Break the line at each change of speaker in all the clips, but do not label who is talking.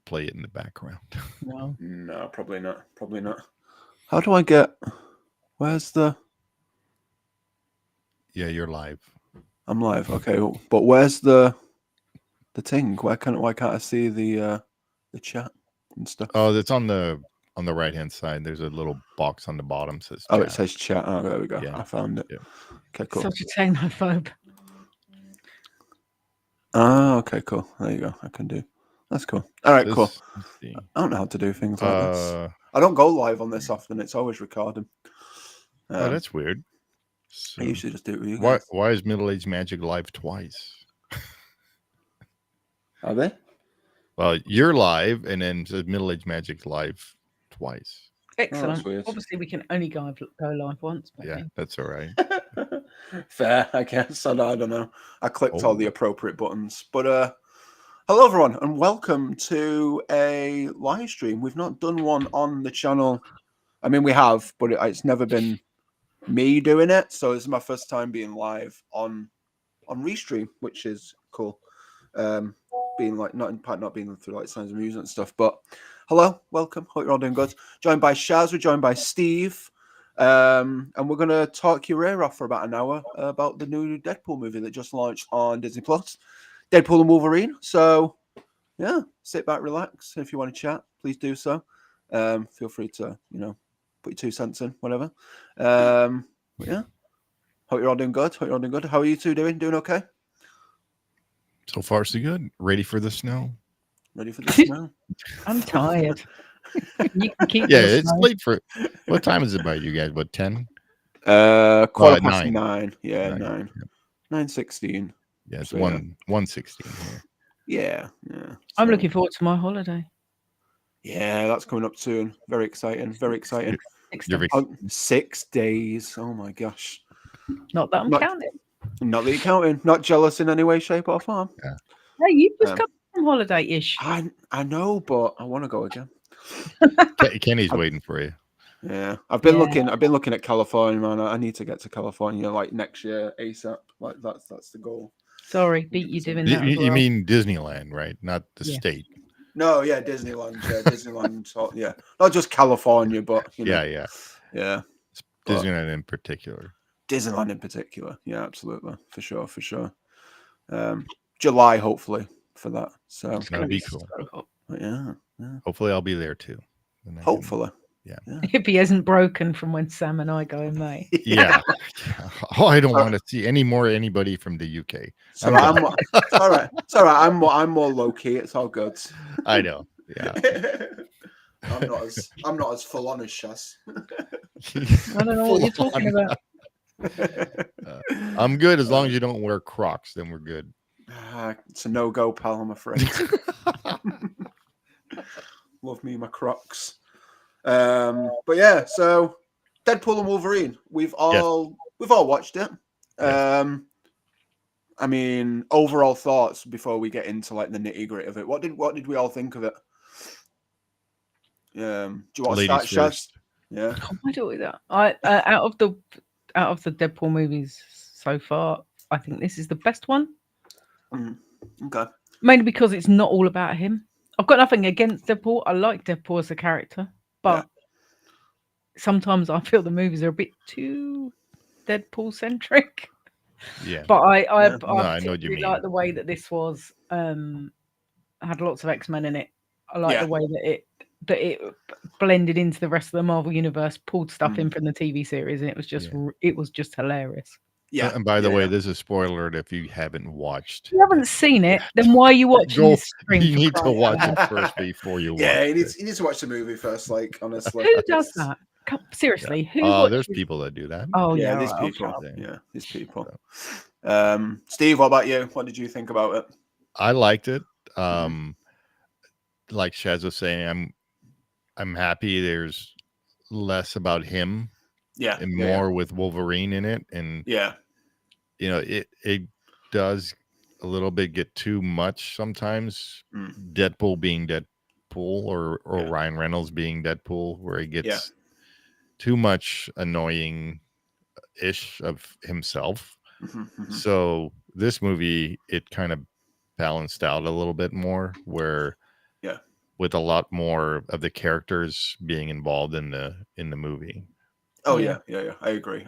play it in the background.
No, probably not. Probably not. How do I get? Where's the?
Yeah, you're live.
I'm live. Okay, but where's the thing? Why can't I see the chat and stuff?
Oh, that's on the right hand side. There's a little box on the bottom says
Oh,
chat.
it says chat. Oh, there we go.
Yeah.
I found it.
Yeah.
Okay, cool.
Such a technophobe.
Oh, okay, cool. There you go. I can do. That's cool. All right, cool.
Let's see.
I don't know how to do things like this. I don't go live on this often. It's always recording.
Oh, that's weird. So,
I usually just do it with you guys.
Why is Middle Age Magic live twice?
Are they?
Well, you're live, and then it says Middle Age Magic live twice.
Excellent.
weird.
Obviously, we can only go live once.
Yeah, that's all right.
Fair, I guess. I don't know. I clicked all the appropriate buttons. But hello, everyone, and welcome to a live stream. We've not done one on the channel. I mean, we have, but it's never been me doing it. So this is my first time being live on Restream, which is cool. Being like not being through like Signs of Music and stuff. But hello, welcome. Hope you're all doing good. Joined by Shaz, we're joined by Steve. And we're going to talk your ear off for about an hour about the new Deadpool movie that just launched on Disney Plus, Deadpool and Wolverine. So, yeah, sit back, relax. If you want to chat, please do so. Feel free to, put your 2 cents in, whatever. Yeah, hope you're all doing good. How are you two doing? Doing okay?
So far, so good. Ready for the snow?
Ready for the snow?
I'm tired. You can keep
it's late for. What time is it by you guys? What, 10?
Quarter past 9. Yeah, 9. 9:16.
Yeah, it's
So,
1:16.
Yeah.
I'm looking forward to my holiday.
Yeah, that's coming up soon. Very exciting. 6 days. Oh my gosh.
Not that I'm counting.
Not that you're counting. Not jealous in any way, shape, or form.
Yeah.
Hey, you just come from holiday-ish.
I know, but I want to go again.
Kenny's waiting for you.
Yeah, I've been looking at California, man. I need to get to California like next year ASAP. Like that's the goal.
Sorry, beat you doing that.
You mean Disneyland, right? Not the state.
No, yeah, Disneyland. Yeah, Disneyland. Yeah, not just California, but
Yeah. Disneyland in particular.
Yeah, absolutely, for sure. July, hopefully, for that. So
that'd be cool.
Yeah.
Hopefully, I'll be there too.
Hopefully.
Yeah.
If he hasn't broken from when Sam and I go in May.
Yeah. Oh, I don't want to see anybody from the UK.
So it's all right. I'm more low key. It's all good.
I know. Yeah.
I'm not as full on as Shaz.
I don't know what you're talking about.
I'm good as long as you don't wear Crocs. Then we're good.
It's a no-go, pal. I'm afraid. Love me my Crocs. But yeah, so Deadpool and Wolverine. We've all watched it.
Yes.
I mean, overall thoughts before we get into like the nitty-gritty of it. What did we all think of it? Do you want to start, Shaz? Yeah.
How do I do with that? Out of the Deadpool movies so far, I think this is the best one.
Okay.
Mainly because it's not all about him. I've got nothing against Deadpool. I like Deadpool as a character, but sometimes I feel the movies are a bit too Deadpool centric.
Yeah.
But I
I know what you mean.
like the way that this was had lots of X-Men in it. I like the way that it blended into the rest of the Marvel universe, pulled stuff in from the TV series, and it was just hilarious.
Yeah.
And by the way, this is a spoiler if you haven't watched.
If you haven't seen it, then why are you watching this stream?
You need to watch it first before you watch it.
You need to watch the movie first, like, honestly.
Who does that? Seriously, who watches?
There's people that do that.
Oh,
yeah, these people. Yeah, these people. Steve, what about you? What did you think about it?
I liked it. Like Shaz was saying, I'm happy there's less about him.
Yeah.
And more with Wolverine in it. And it does a little bit get too much sometimes. Deadpool being Deadpool or Ryan Reynolds being Deadpool, where he gets too much annoying-ish of himself. So this movie, it kind of balanced out a little bit more, where with a lot more of the characters being involved in the movie.
Oh yeah. I agree.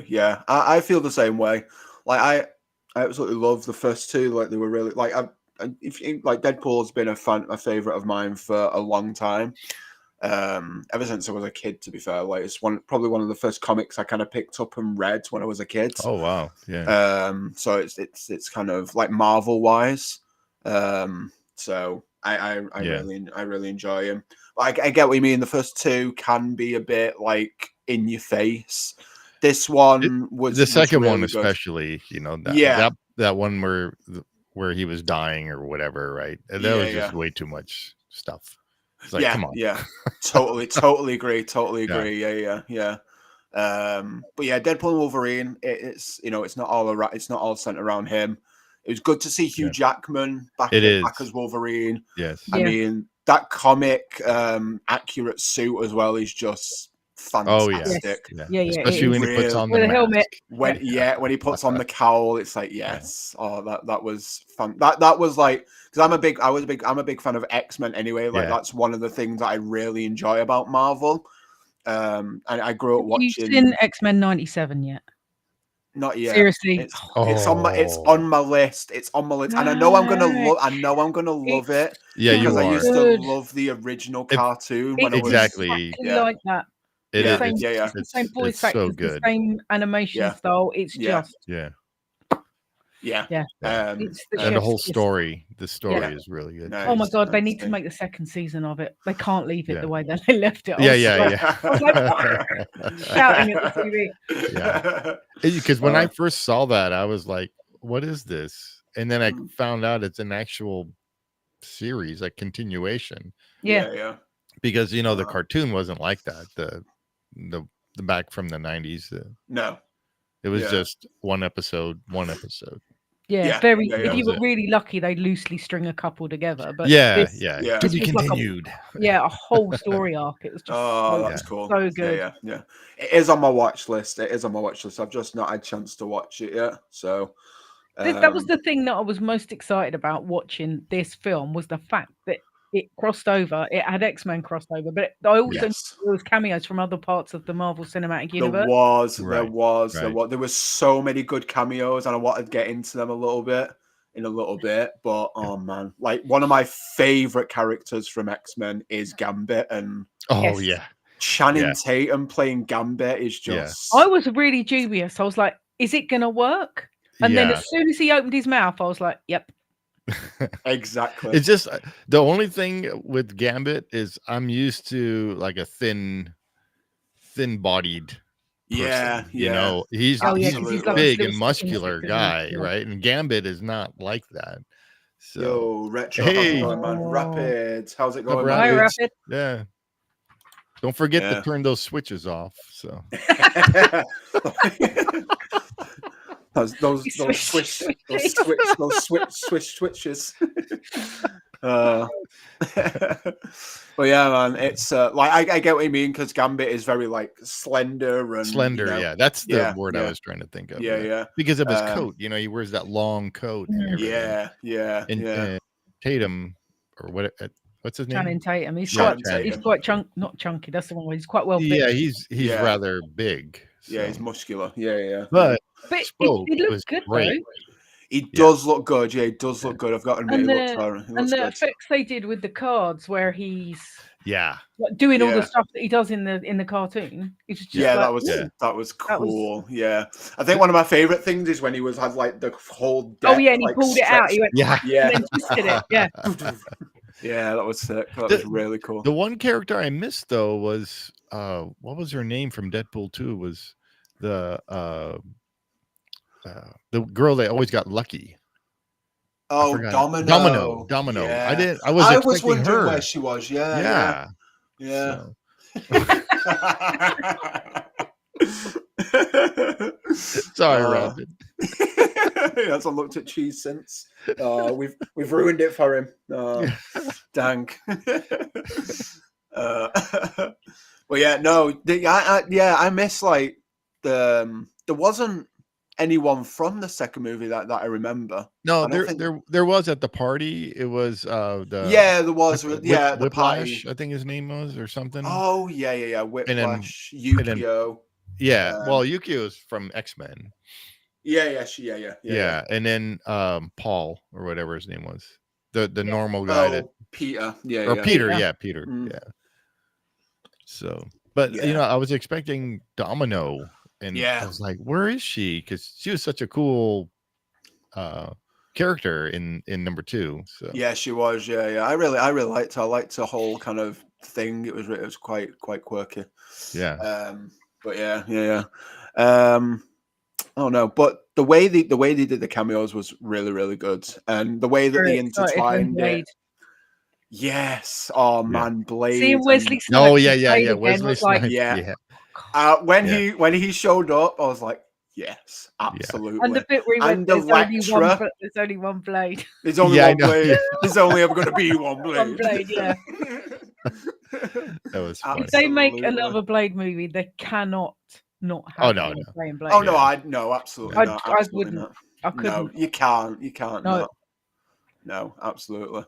Yeah, I feel the same way. Like I absolutely love the first two. Like they were really like if you, like Deadpool's been a favorite of mine for a long time. Ever since I was a kid, to be fair. Like it's probably one of the first comics I kind of picked up and read when I was a kid.
Oh wow, yeah.
So it's kind of like Marvel wise. So I really enjoy him. But I get what you mean. The first two can be a bit like in your face. This one was
the second
really
one,
good.
especially. You know, that one where he was dying or whatever, right? And that was just way too much stuff. It's like, come on.
Yeah, totally agree. Yeah. But yeah, Deadpool and Wolverine. It's it's not all centered around him. It was good to see Hugh Jackman back as Wolverine.
Yes,
I mean that comic accurate suit as well is just fantastic.
Especially when he puts on the
helmet.
When he puts on the cowl, it's like yes. Oh, that was fun. That was like because I'm a big fan of X-Men anyway. Like that's one of the things that I really enjoy about Marvel. And I grew up watching.
Have you seen X-Men '97 yet?
Not yet.
Seriously,
it's on my list. It's on my list, and I know I'm gonna love it.
Yeah,
because
I
used to love the original cartoon when I was
exactly like that.
It's
the same voice actors, so good. The same animation style. It's just
and the whole story. The story is really good.
Oh my god, they need to make the second season of it. They can't leave it the way that they left it.
I
was like, shouting at the TV.
Yeah, because when I first saw that, I was like, "What is this?" And then I found out it's an actual series, a continuation.
Yeah.
Because the cartoon wasn't like that. The back from the 90s.
No.
It was just one episode.
Yeah, if you were really lucky, they'd loosely string a couple together. But
to be continued.
A whole story arc. It was just
that's cool.
So good.
Yeah. It is on my watch list. I've just not had a chance to watch it yet. So
that was the thing that I was most excited about watching this film was the fact that it crossed over. It had X-Men crossover, but I also knew there was cameos from other parts of the Marvel Cinematic Universe.
There was so many good cameos, and I wanted to get into them in a little bit. But oh man, like one of my favorite characters from X-Men is Gambit, and Channing Tatum playing Gambit is just.
I was really dubious. I was like, "Is it gonna work?" And then as soon as he opened his mouth, I was like, "Yep."
Exactly.
It's just the only thing with Gambit is I'm used to like a thin-bodied person. He's a big and muscular guy, right? And Gambit is not like that. So
yo, Retro, how's it going, man? Rapids, how's it going,
man? Hi, Rapid.
Yeah. Don't forget to turn those switches off. So those
switches. But yeah, man, it's like I get what you mean because Gambit is very like slender and
that's the word I was trying to think of. Because of his coat, he wears that long coat. And Tatum or what's his name?
Channing Tatum. He's quite not chunky. That's the one way. He's quite well fit.
Yeah, he's rather big. So.
Yeah, he's muscular. Yeah.
But
he looks good
great.
though.
He does look good. Yeah, he does look good. I've got to admit,
and the effects they did with the cards, where he's
doing
all the stuff that he does in the cartoon. It's just
that was cool. I think one of my favorite things is when he had like the whole deck,
and he pulled it out. He went and then twisted it.
Yeah, that was sick. That was really cool.
The one character I missed though was what was her name from Deadpool 2? Was the girl that always got lucky.
Oh, Domino.
Yeah. I was wondering her.
Where she was. Yeah.
So. Sorry, Robin.
He hasn't looked at cheese since. We've ruined it for him. Dang. Well, yeah, no, I miss like there wasn't anyone from the second movie that I remember.
No,
I don't think
there was at the party. It was
there was the
Whiplash,
party.
I think his name was, or something.
Oh yeah. Whiplash, Yukio.
Well, Yukio is from X-Men.
Yeah.
And then Paul or whatever his name was, the normal guy that
Peter.
Peter.
Mm.
Yeah. So, but I was expecting Domino, and I was like, where is she? Because she was such a cool character in number 2. So
yeah, she was. Yeah. I really liked her. I liked her whole kind of thing. It was quite quirky.
Yeah.
But yeah. Oh no, but the way they did the cameos was really good, and the way that they intertwined it. Yes. Oh man, Blade.
Seeing Wesley Snipes.
Oh yeah. Wesley Snipes.
When he showed up, I was like, yes, absolutely.
And the bit where he went, there's only one blade.
There's only one blade. There's only ever going to be one blade.
One blade, yeah.
That was funny.
If they make another Blade movie, they cannot not have playing Blade.
Oh no, absolutely not. Absolutely not.
I couldn't.
No, you can't. No, absolutely.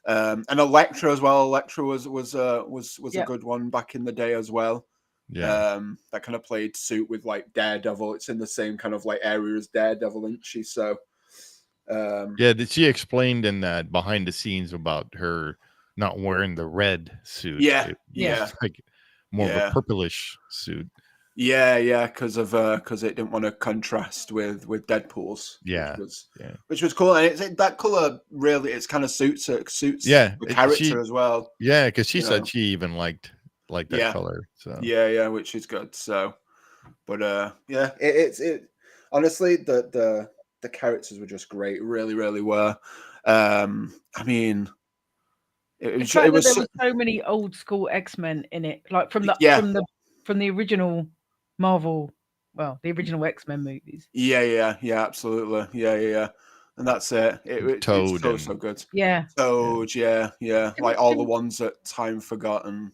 And Elektra as well. Elektra was a good one back in the day as well.
Yeah.
That kind of played suit with like Daredevil. It's in the same kind of like area as Daredevil, isn't she? So
she explained in that behind the scenes about her not wearing the red suit.
It
was like more of a purplish suit.
Yeah, because it didn't want to contrast with Deadpool's. Which was cool, and that color really kind of suits the character as well.
Yeah, because she said she even liked that color. So
which is good. So, but it honestly the characters were just great, really were. I mean, it was
there was so many old school X-Men in it, like from the original Marvel, the original X-Men movies.
Yeah, absolutely. Yeah. And that's it.
Toad,
it's so good.
Yeah.
Toad, yeah. Like all the ones that time forgotten.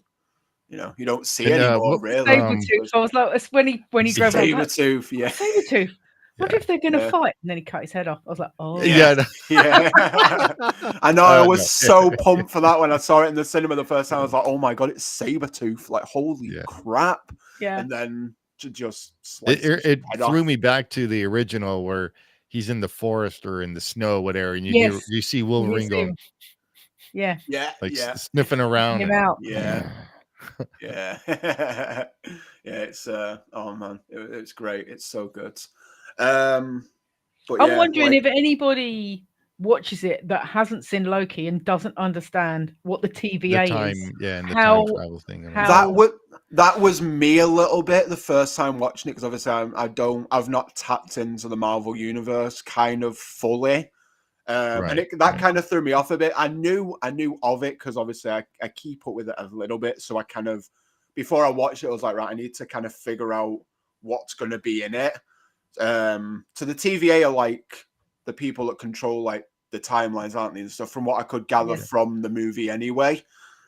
You don't see anymore, really.
Sabretooth. I was like, when he drove up.
Sabretooth, yeah.
Sabretooth. What if they're going to fight? And then he cut his head off. I was like, oh.
Yeah. I know. I was so pumped for that when I saw it in the cinema the first time. I was like, oh my God, it's Sabretooth. Like, holy crap.
Yeah.
And then just
it threw me back to the original where he's in the forest or in the snow, whatever, and you see Wolverine go, sniffing around.
Him out.
Yeah. It's oh man, it's great. It's so good. I'm
wondering if anybody watches it that hasn't seen Loki and doesn't understand what the TVA is.
And the time travel thing.
That was me a little bit the first time watching it, because obviously I've not tapped into the Marvel universe kind of fully. And that kind of threw me off a bit. I knew of it because obviously I keep up with it a little bit. So I kind of, before I watched it, I was like, right, I need to kind of figure out what's going to be in it. So the TVA are like the people that control like the timelines, aren't they? And stuff, from what I could gather from the movie anyway.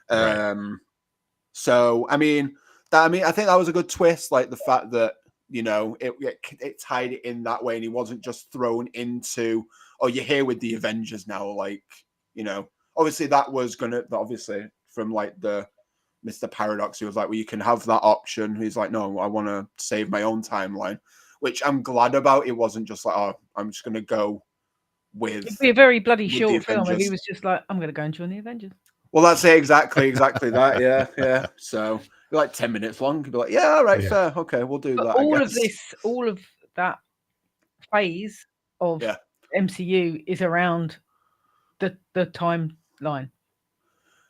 So I mean, I think that was a good twist, like the fact that it tied it in that way, and he wasn't just thrown into, oh, you're here with the Avengers now. Like, obviously that was obviously from like the Mr. Paradox, he was like, well, you can have that option. He's like, no, I want to save my own timeline, which I'm glad about. It wasn't just like, oh, I'm just going to go with.
It'd be a very bloody short film if he was just like, I'm going to go and join the Avengers.
Well, that's it. Exactly that. Yeah. So like 10 minutes long. You'd be like, yeah, all right, fair. Okay, we'll do that.
All of that phase of MCU is around the timeline.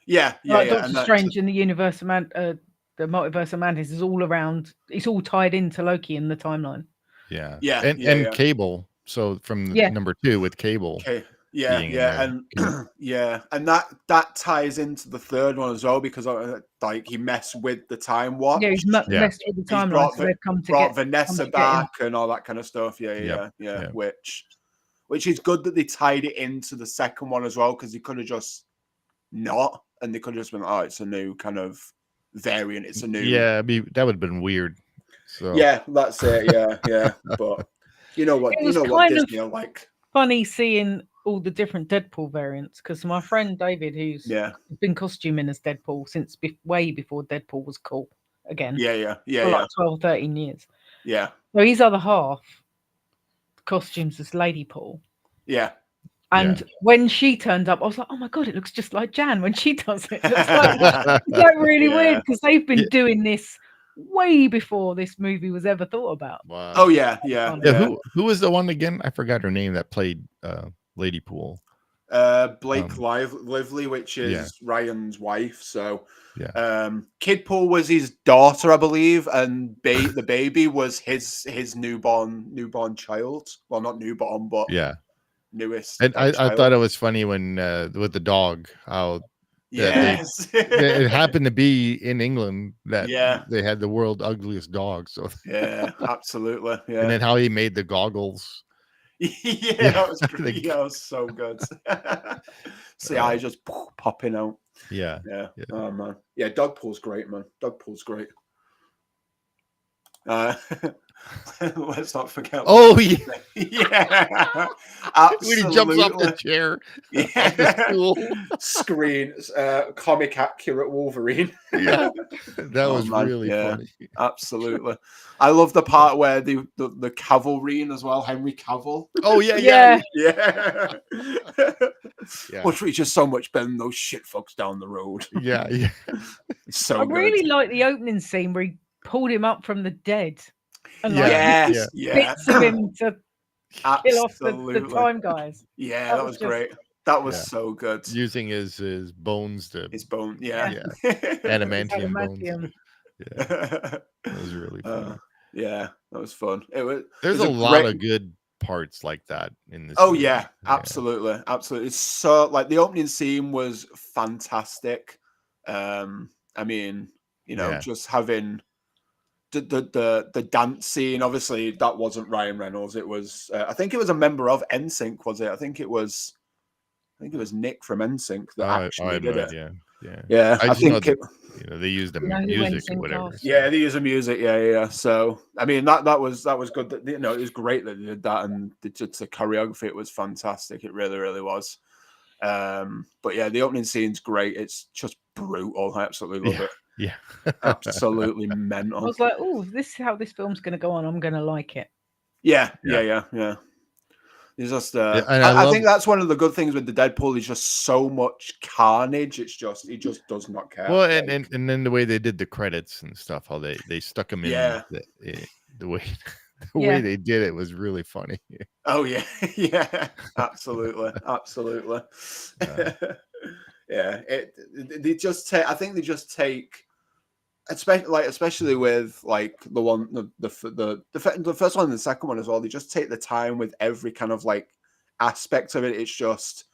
Doctor Strange in the universe, the multiverse of madness is all around. It's all tied into Loki in the timeline.
And Cable. So from number 2 with Cable.
Okay. And that ties into the third one as well, because like he messed with the time watch.
He's messed with the timeline. So they've
brought Vanessa back and all that kind of stuff. Which is good that they tied it into the second one as well, because they could have just not, and they could have just been, oh, it's a new kind of variant. It's a new.
That would have been weird. So
that's it. But You know what Disney are like.
Funny seeing all the different Deadpool variants, because my friend David, who's been costuming as Deadpool since way before Deadpool was cool again.
For
like 12, 13 years.
Yeah.
So his other half costumes as Lady Paul.
Yeah.
And when she turned up, I was like, "Oh my god, it looks just like Jan when she does it." It's like really weird, because they've been doing this way before this movie was ever thought about.
Wow.
Oh yeah.
Who was the one again? I forgot her name that played Lady Pool.
Blake Lively, which is Ryan's wife. So
yeah.
Kid Pool was his daughter, I believe, and the baby was his newborn child. Well, not newborn, but newest.
And I thought it was funny when with the dog, how it happened to be in England that they had the world's ugliest dog. So
absolutely. Yeah.
And then how he made the goggles.
That was great. That was so good. See, eyes just popping out.
Yeah.
Oh man. Yeah, Dogpool's great, man. Dogpool's great. Let's not forget.
Oh
yeah, absolutely.
When he jumps off the chair.
Screens, comic accurate Wolverine.
That was really funny.
Absolutely. I love the part where the cavalry as well, Henry Cavill.
Oh yeah.
Which is just so much better than those shit fucks down the road.
Yeah.
So
I really like the opening scene where he pulled him up from the dead. And bits of him to kill off the time guys.
Yeah, that was great. That was so good.
Using his bones to adamantium bones. That was really fun.
That was fun.
There's a lot of good parts like that in this.
Oh movie. Absolutely. It's so like the opening scene was fantastic. I mean, just having the dance scene, obviously that wasn't Ryan Reynolds. It was I think it was a member of NSYNC, was it? I think it was Nick from NSYNC that actually did it. Yeah. I think
they used the music or whatever.
Yeah, they used the music. Yeah. So I mean that was good. That it was great that they did that, and the choreography, it was fantastic. It really, really was. But yeah, the opening scene's great. It's just brutal. I absolutely love it.
Yeah.
Absolutely mental.
I was like, "Oh, this is how this film's going to go on. I'm going to like it."
Yeah. It's just, I think that's one of the good things with the Deadpool. Is just so much carnage. He just does not care.
Well, and then the way they did the credits and stuff, how they stuck him in the way they did it was really funny.
Oh yeah, absolutely. They just take. I think they just take. Especially with like the first one and the second one as well, they just take the time with every kind of like aspect of it. It's just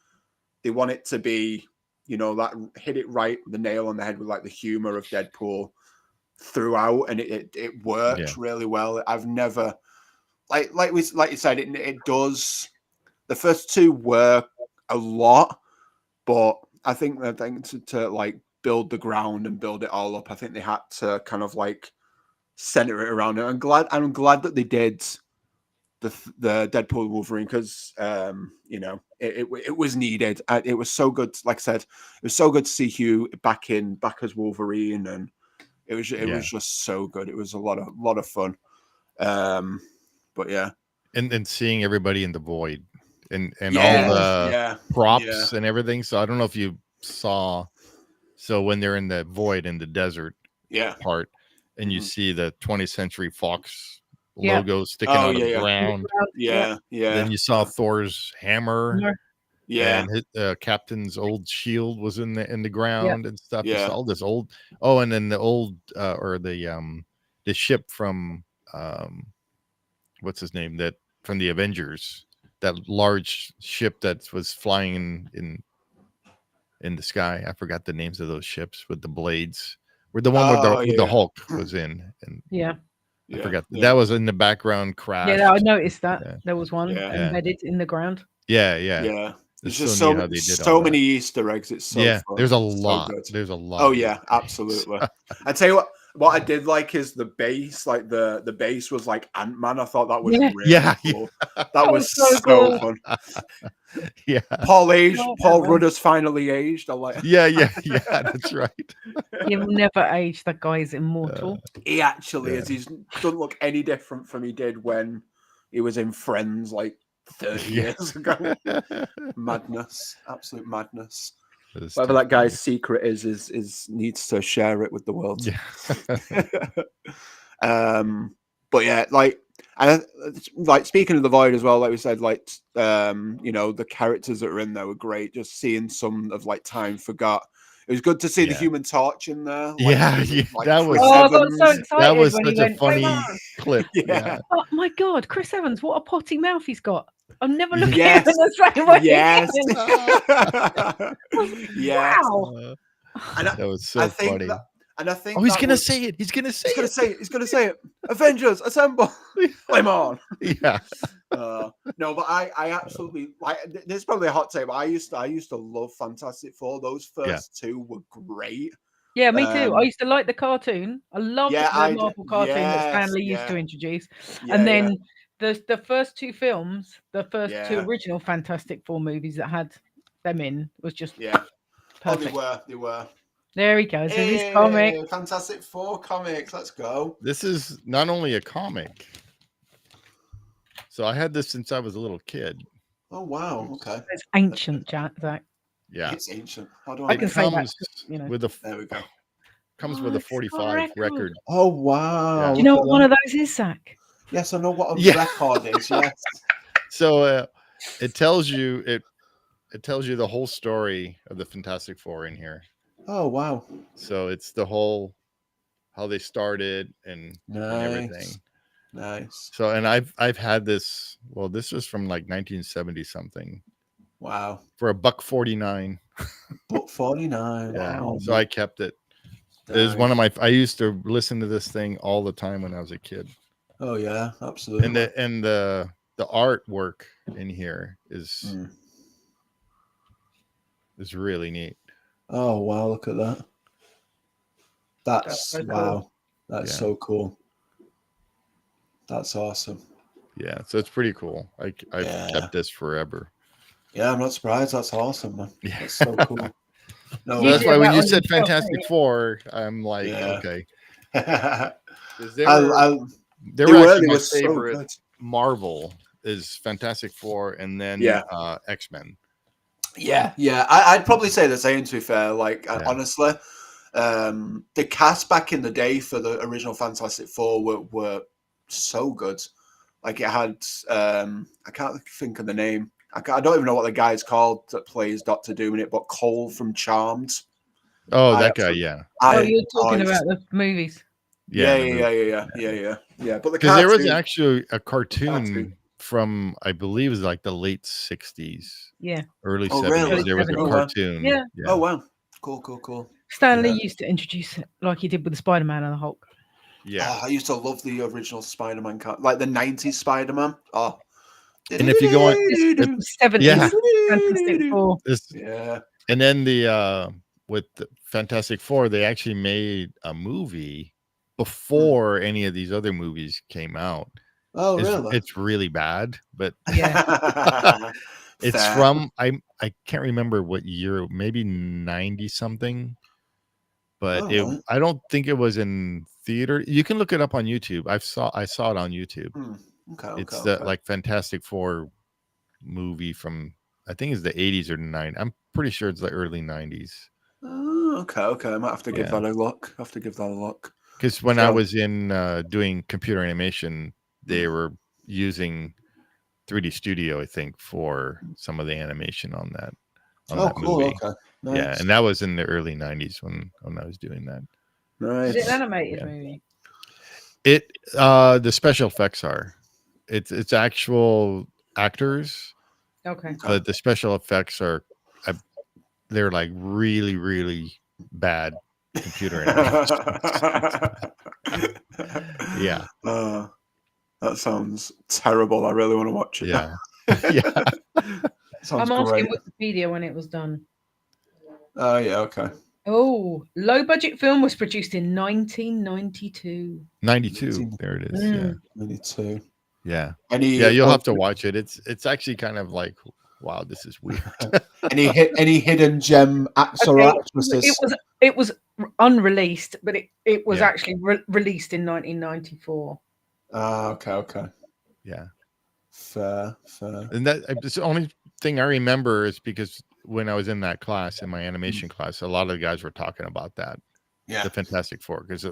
they want it to be, that hit it right, the nail on the head with like the humor of Deadpool throughout, and it works really well. I've never like you said, it does. The first two work a lot, but I think to like build the ground and build it all up, I think they had to kind of like center it around it. I'm glad that they did the Deadpool Wolverine, because it was needed. It was so good. Like I said, it was so good to see Hugh back as Wolverine, and it was just so good. It was a lot of fun. But yeah,
and seeing everybody in the void and all the props and everything. So I don't know if you saw. So when they're in the void in the desert part, and you see the 20th Century Fox logo sticking out of the ground. Then you saw Thor's hammer.
Yeah.
And Captain's old shield was in the ground and stuff. You saw all this old. Oh, and then the old the ship from what's his name, that from the Avengers, that large ship that was flying in the sky. I forgot the names of those ships with the blades. Where the one with the Hulk was in. And I forgot. That was in the background crash.
Yeah, I noticed that. There was one embedded in the ground.
Yeah. There's just so many Easter eggs. It's so fun.
There's a lot. There's a lot.
Oh yeah, absolutely. I tell you what, What I did like is the bass. Like the bass was like Ant-Man. I thought that was really cool. That was so
cool.
fun.
Yeah.
Paul Rudder's finally aged. I like.
Yeah. That's right.
He'll never age. That guy's immortal.
He actually is. He doesn't look any different from he did when he was in Friends like 30 years ago. Madness, absolute madness. Whatever that guy's secret is needs to share it with the world.
Yeah.
But yeah, like speaking of the Void as well, like we said, like the characters that are in there were great. Just seeing some of like Time Forgot. It was good to see the Human Torch in there.
Like, that was.
I got so excited.
That was such a funny clip.
Yeah.
Oh my God, Chris Evans! What a potty mouth he's got. I'm never looking at him in the same way.
Yes.
Wow.
That was so funny.
And I think
he's gonna say it. He's gonna say it.
Avengers, assemble! I'm on.
Yeah.
No, but I absolutely like. This is probably a hot take, but I used to love Fantastic Four. Those first two were great.
Yeah, me too. I used to like the cartoon. I loved the Marvel cartoon that Stan Lee used to introduce. And then the first two films, the first two original Fantastic Four movies that had them in was just perfect.
They were.
There he goes. Here's his comic.
Fantastic Four comics. Let's go.
This is not only a comic. So I had this since I was a little kid.
Oh wow! Okay.
It's ancient, Zach.
Yeah,
it's ancient. How do
I can say that?
With a
there we go.
Comes with a 45 record.
Oh wow!
Yeah. Do you know what one of those is, Zach?
Yes, I know what a record is. Yes.
So it tells you the whole story of the Fantastic Four in here.
Oh wow!
So it's the whole how they started and everything.
Nice.
So and I've had this. Well, this was from like 1970 something.
Wow.
For $1.49.
$1.49.
Yeah.
Wow.
So I kept it. Nice. It was one of my. I used to listen to this thing all the time when I was a kid.
Oh yeah, absolutely.
And the artwork in here is really neat.
Oh wow! Look at that. That's wow. Cool. That's so cool. That's awesome.
Yeah, so it's pretty cool. I've kept this forever.
Yeah, I'm not surprised. That's awesome, man. Yeah. That's so cool.
No, so that's why when you said Fantastic Four, I'm like, okay. They were actually my favorite Marvel is Fantastic Four and then X-Men.
Yeah. I'd probably say the same, to be fair. Like, honestly, the cast back in the day for the original Fantastic Four were so good. Like, it had, I can't think of the name. I don't even know what the guy's called that plays Doctor Doom in it, but Cole from Charmed.
Oh, that guy, yeah.
You're talking about the movies.
Yeah. But
because there was actually a cartoon from, I believe, it was like the late 60s.
Yeah.
Early 70s.
Really?
There was a cartoon.
Yeah.
Oh, wow. Cool.
Stan Lee used to introduce it like he did with the Spider-Man and the Hulk.
Yeah.
I used to love the original Spider-Man, like the 90s Spider-Man. Oh.
And if you go on
70s, Fantastic Four.
And then with the Fantastic Four, they actually made a movie before any of these other movies came out.
Oh, really?
It's really bad, but
it's
from I can't remember what year, maybe 90 something. But I don't think it was in theater. You can look it up on YouTube. I saw it on YouTube. It's the like Fantastic Four movie from, I think it's the 80s or 90s. I'm pretty sure it's the early 90s.
Oh, okay. I might have to give that a look.
Because when I was in doing computer animation, they were using 3D Studio, I think, for some of the animation on that. That
cool.
Movie.
Okay. Nice.
Yeah, and that was in the early 90s when I was doing that.
Right.
Is it an animated movie?
The special effects are. It's actual actors.
Okay.
But the special effects are, they're like really, really bad computer animation. Yeah.
That sounds terrible. I really want to watch it.
Yeah. Yeah.
I'm asking Wikipedia when it was done.
Oh, yeah, okay.
Oh, low budget film was produced in 1992.
92. There it is. Yeah.
92.
Yeah. You'll have to watch it. It's actually kind of like, wow, this is weird.
any hidden gem actor or actresses?
It was unreleased, but it was actually released in 1994.
Okay.
Yeah.
Fair.
And that's the only thing I remember is because when I was in that class, in my animation class, a lot of the guys were talking about that. Yeah. The Fantastic Four, because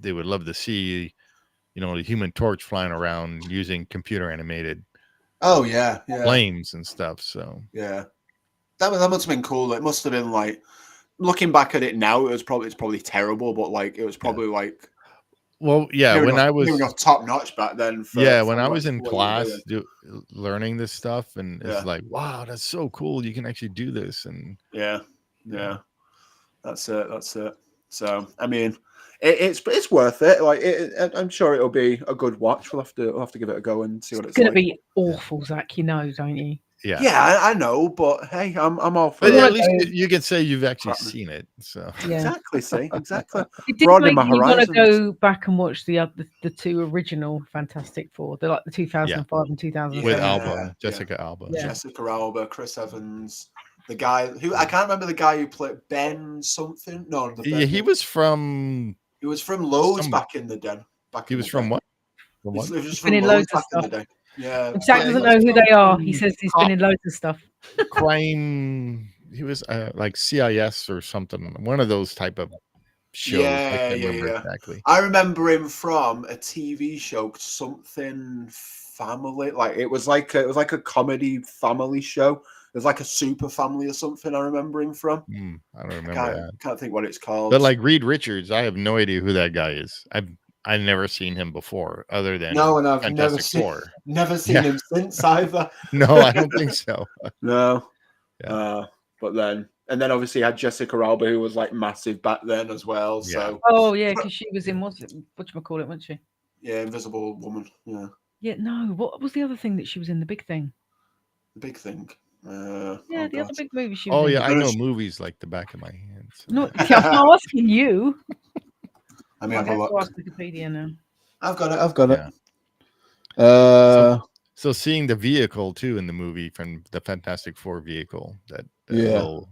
they would love to see, the Human Torch flying around using computer animated.
Oh yeah.
Flames and stuff. So
yeah, that must have been cool. It must have been like, looking back at it now, it's probably terrible, but like it was probably like.
Well, yeah, when I was
top notch back then.
When I was in class learning this stuff, and it's like, wow, that's so cool. You can actually do this, and
yeah, that's it. So I mean, it's worth it. Like I'm sure it'll be a good watch. We'll have to give it a go and see what it's
going to be awful, Zach. Don't you?
Yeah, I know, but hey, I'm all for
it.
But
at least you can say you've actually seen it. So
exactly.
It did make me want to go back and watch the two original Fantastic Four, the 2005 and 2007
with Alba, Jessica Alba,
Jessica Alba, Chris Evans, the guy who I can't remember the guy who played Ben something. No,
he was from.
He was from Loads back in the day.
He was from what?
He was from Loads back in the day. Yeah,
Jack doesn't know who they are. He says he's been in loads of stuff.
Crime. He was like CIS or something. One of those type of shows.
Yeah.
Exactly.
I remember him from a TV show, something family. Like it was like a comedy family show. It was like a Super Family or something. I remember him from.
I don't remember that.
Can't think what it's called.
But like Reed Richards, I have no idea who that guy is. I've never seen him before, other than
and I've never seen him since either.
No, I don't think so.
No, but then obviously you had Jessica Alba, who was like massive back then as well. So
because she was in whatchamacallit, wasn't she?
Yeah, Invisible Woman.
Yeah, no. What was the other thing that she was in? The Big Thing.
The Big Thing.
The other big movie she was in.
I know movies like the back of my hand. So.
No, I'm not asking you.
I mean, have a look.
Ask Wikipedia now.
I've got it.
So seeing the vehicle too in the movie, from the Fantastic Four vehicle, that little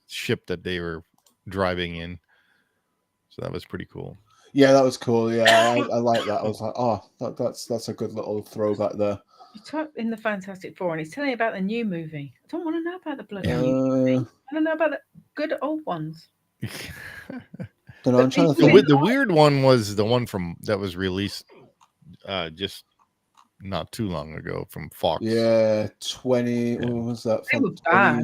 ship that they were driving in, so that was pretty cool.
Yeah, that was cool. Yeah, I like that. I was like, oh, that's a good little throwback there.
You type in the Fantastic Four, and it's telling you about the new movie. I don't want to know about the bloody new movie. I don't know about the good old ones.
I'm trying to think.
The weird one was the one that was released just not too long ago from Fox.
Yeah, 20. What was that?
It was bad.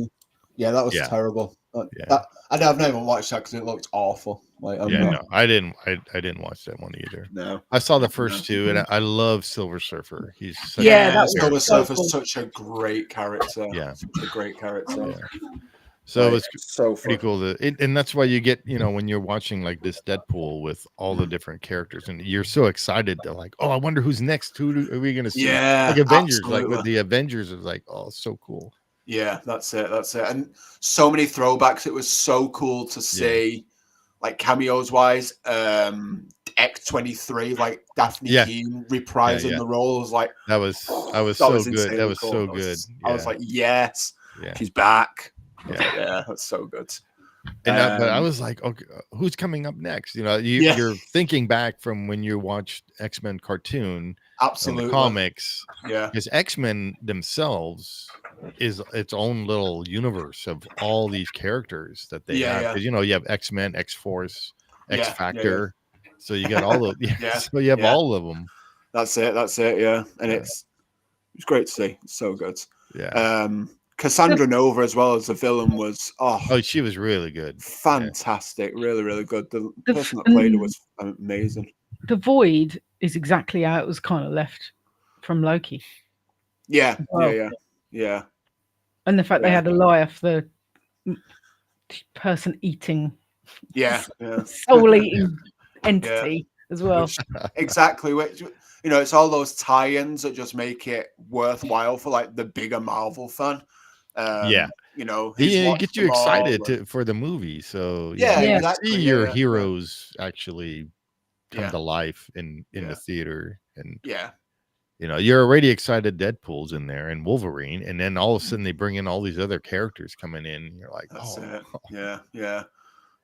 Yeah, that was terrible. I've not even watched that because it looked awful. Like,
no, I didn't watch that one either.
No,
I saw the first two, and I love Silver Surfer. He's such
Silver Surfer's such a great character.
Yeah,
such a great character.
Yeah. So it was pretty cool and that's why you get, when you're watching like this Deadpool with all the different characters, and you're so excited to like, oh, I wonder who's next. Who are we going to see?
Yeah,
like Avengers, absolutely. Like with the Avengers, is like, oh, so cool.
Yeah, that's it. And so many throwbacks. It was so cool to see, like cameos wise. X-23, like Daphne Keane reprising the roles. Like
that was so good. That was so good.
I was like, yes, she's back. Yeah, that's so good.
And but I was like, okay, who's coming up next? You're thinking back from when you watched X-Men cartoon,
absolutely,
the comics,
because
X-Men themselves is its own little universe of all these characters that they have. Because you have X-Men, X-Force, X-Factor, so you got all of so you have all of them.
That's it. Yeah, and it's great to see. It's so good.
Yeah.
Cassandra Nova as well as the villain was
she was really good,
fantastic, really, really good. The person that played her was amazing.
The Void is exactly how it was kind of left from Loki.
Yeah.
And the fact they had a life, the person eating, soul eating entity as well.
Exactly, which it's all those tie-ins that just make it worthwhile for like the bigger Marvel fan. you know, who's
It
watched
gets you
them all,
excited for the movie. So
yeah,
you
exactly.
see your heroes actually come to life in the theater, and you know, you're already excited Deadpool's in there and Wolverine, and then all of a sudden they bring in all these other characters coming in, and you're like,
that's
oh,
it. Yeah.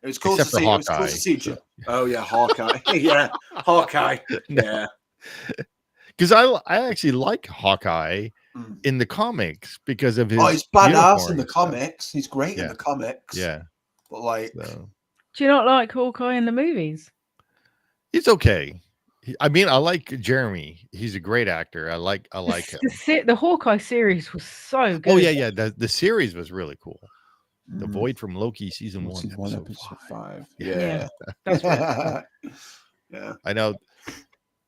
It was cool
except
to
for
see.
Hawkeye.
It was cool to see.
So.
Oh yeah, Hawkeye. Yeah, Hawkeye.
No.
Yeah,
because I actually like Hawkeye in the comics because of his.
Oh, he's badass in the comics. He's great in the comics.
Yeah,
but like,
do you not like Hawkeye in the movies?
He's okay. I mean, I like Jeremy. He's a great actor. I like him.
The Hawkeye series was so good.
Oh yeah. The series was really cool. The Void from Loki season 1, episode 5.
Yeah.
That's right.
Yeah.
I know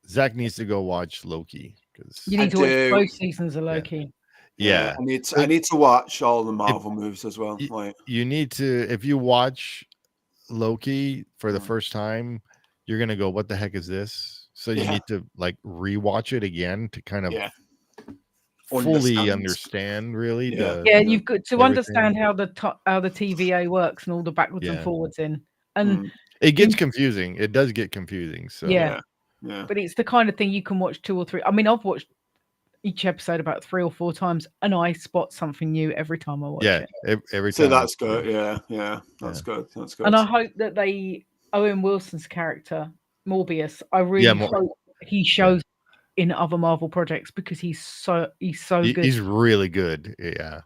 Zach needs to go watch Loki because
you need to watch both seasons of Loki.
Yeah.
I need to watch all the Marvel movies as well.
You need to, if you watch Loki for the first time, you're gonna go, what the heck is this? So you need to like rewatch it again to kind of fully understand really
you've got to understand how the TVA works and all the backwards and forwards and
it gets confusing. It does get confusing. So
yeah.
But it's the kind of thing you can watch 2 or 3. I mean, I've watched each episode about 3 or 4 times, and I spot something new every time I watch it.
Every time.
So that's good. Yeah. That's good.
And I hope that Owen Wilson's character Morbius, I really hope he shows in other Marvel projects because he's so good.
He's really good. Yeah.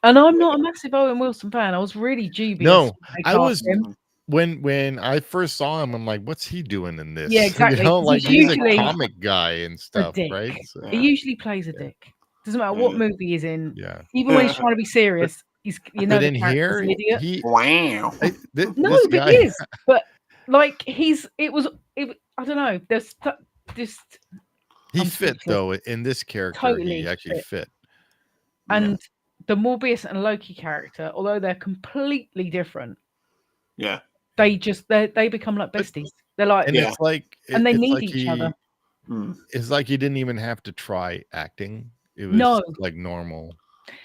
And I'm not a massive Owen Wilson fan. I was really dubious.
No, I was when I first saw him. I'm like, what's he doing in this?
Yeah, exactly.
You know, like he's a comic guy and stuff, right? So,
he usually plays a dick. Doesn't matter what movie he's in.
Yeah.
Even when he's trying to be serious, he's
but in here,
an idiot.
Wow.
No, but he is. But like I don't know. There's just
he fit though in this character.
Totally
he actually fit.
And the Morbius and Loki character, although they're completely different, they become like besties. They're like,
and it's like,
and they need each other.
It's like he didn't even have to try acting. It was like normal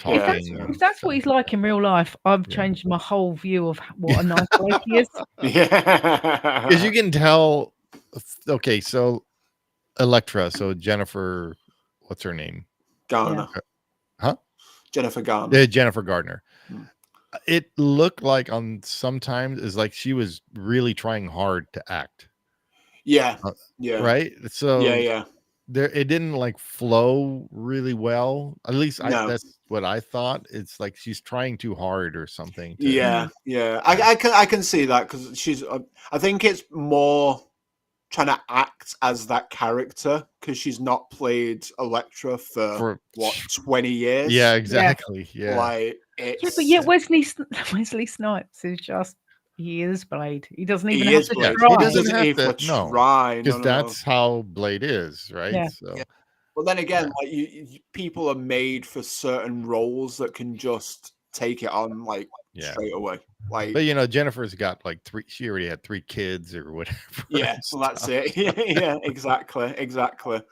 talking.
If that's what he's like in real life, I've changed my whole view of what a nice Loki is.
Yeah,
because you can tell. Okay, so Elektra, so Jennifer, what's her name?
Garner.
Huh?
Jennifer Garner.
Yeah, Jennifer Gardner. It looked like sometimes is like she was really trying hard to act.
Yeah.
Right. So
yeah.
It didn't like flow really well. At least that's what I thought. It's like she's trying too hard or something.
Yeah. I can see that because she's. I think it's more trying to act as that character because she's not played Elektra for what 20 years.
Yeah, exactly. Yeah.
Like it's
Wesley Snipes is just he is Blade. He doesn't even have to try.
He doesn't have to
try
because that's how Blade is, right?
Yeah.
So.
Yeah. But then again, like people are made for certain roles that can just take it on like straight away. Like,
but you know, Jennifer's got like 3. She already had 3 kids or whatever.
Yeah, well, that's it. Yeah, exactly. Like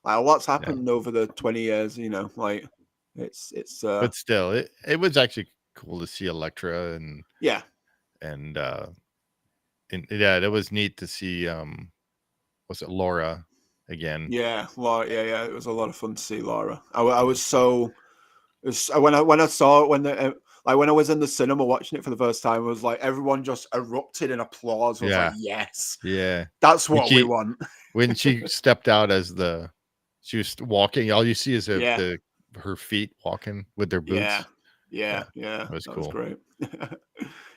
a lot's happened over the 20 years. You know, like it's.
But still, it was actually cool to see Elektra and it was neat to see was it Laura again?
Yeah, Laura. Yeah. It was a lot of fun to see Laura. I was so. When I saw it when I was in the cinema watching it for the first time, it was like everyone just erupted in applause. I was like, yes, that's what we want.
When she stepped out as she was walking, all you see is her feet walking with their boots.
Yeah.
That was cool.
Was great.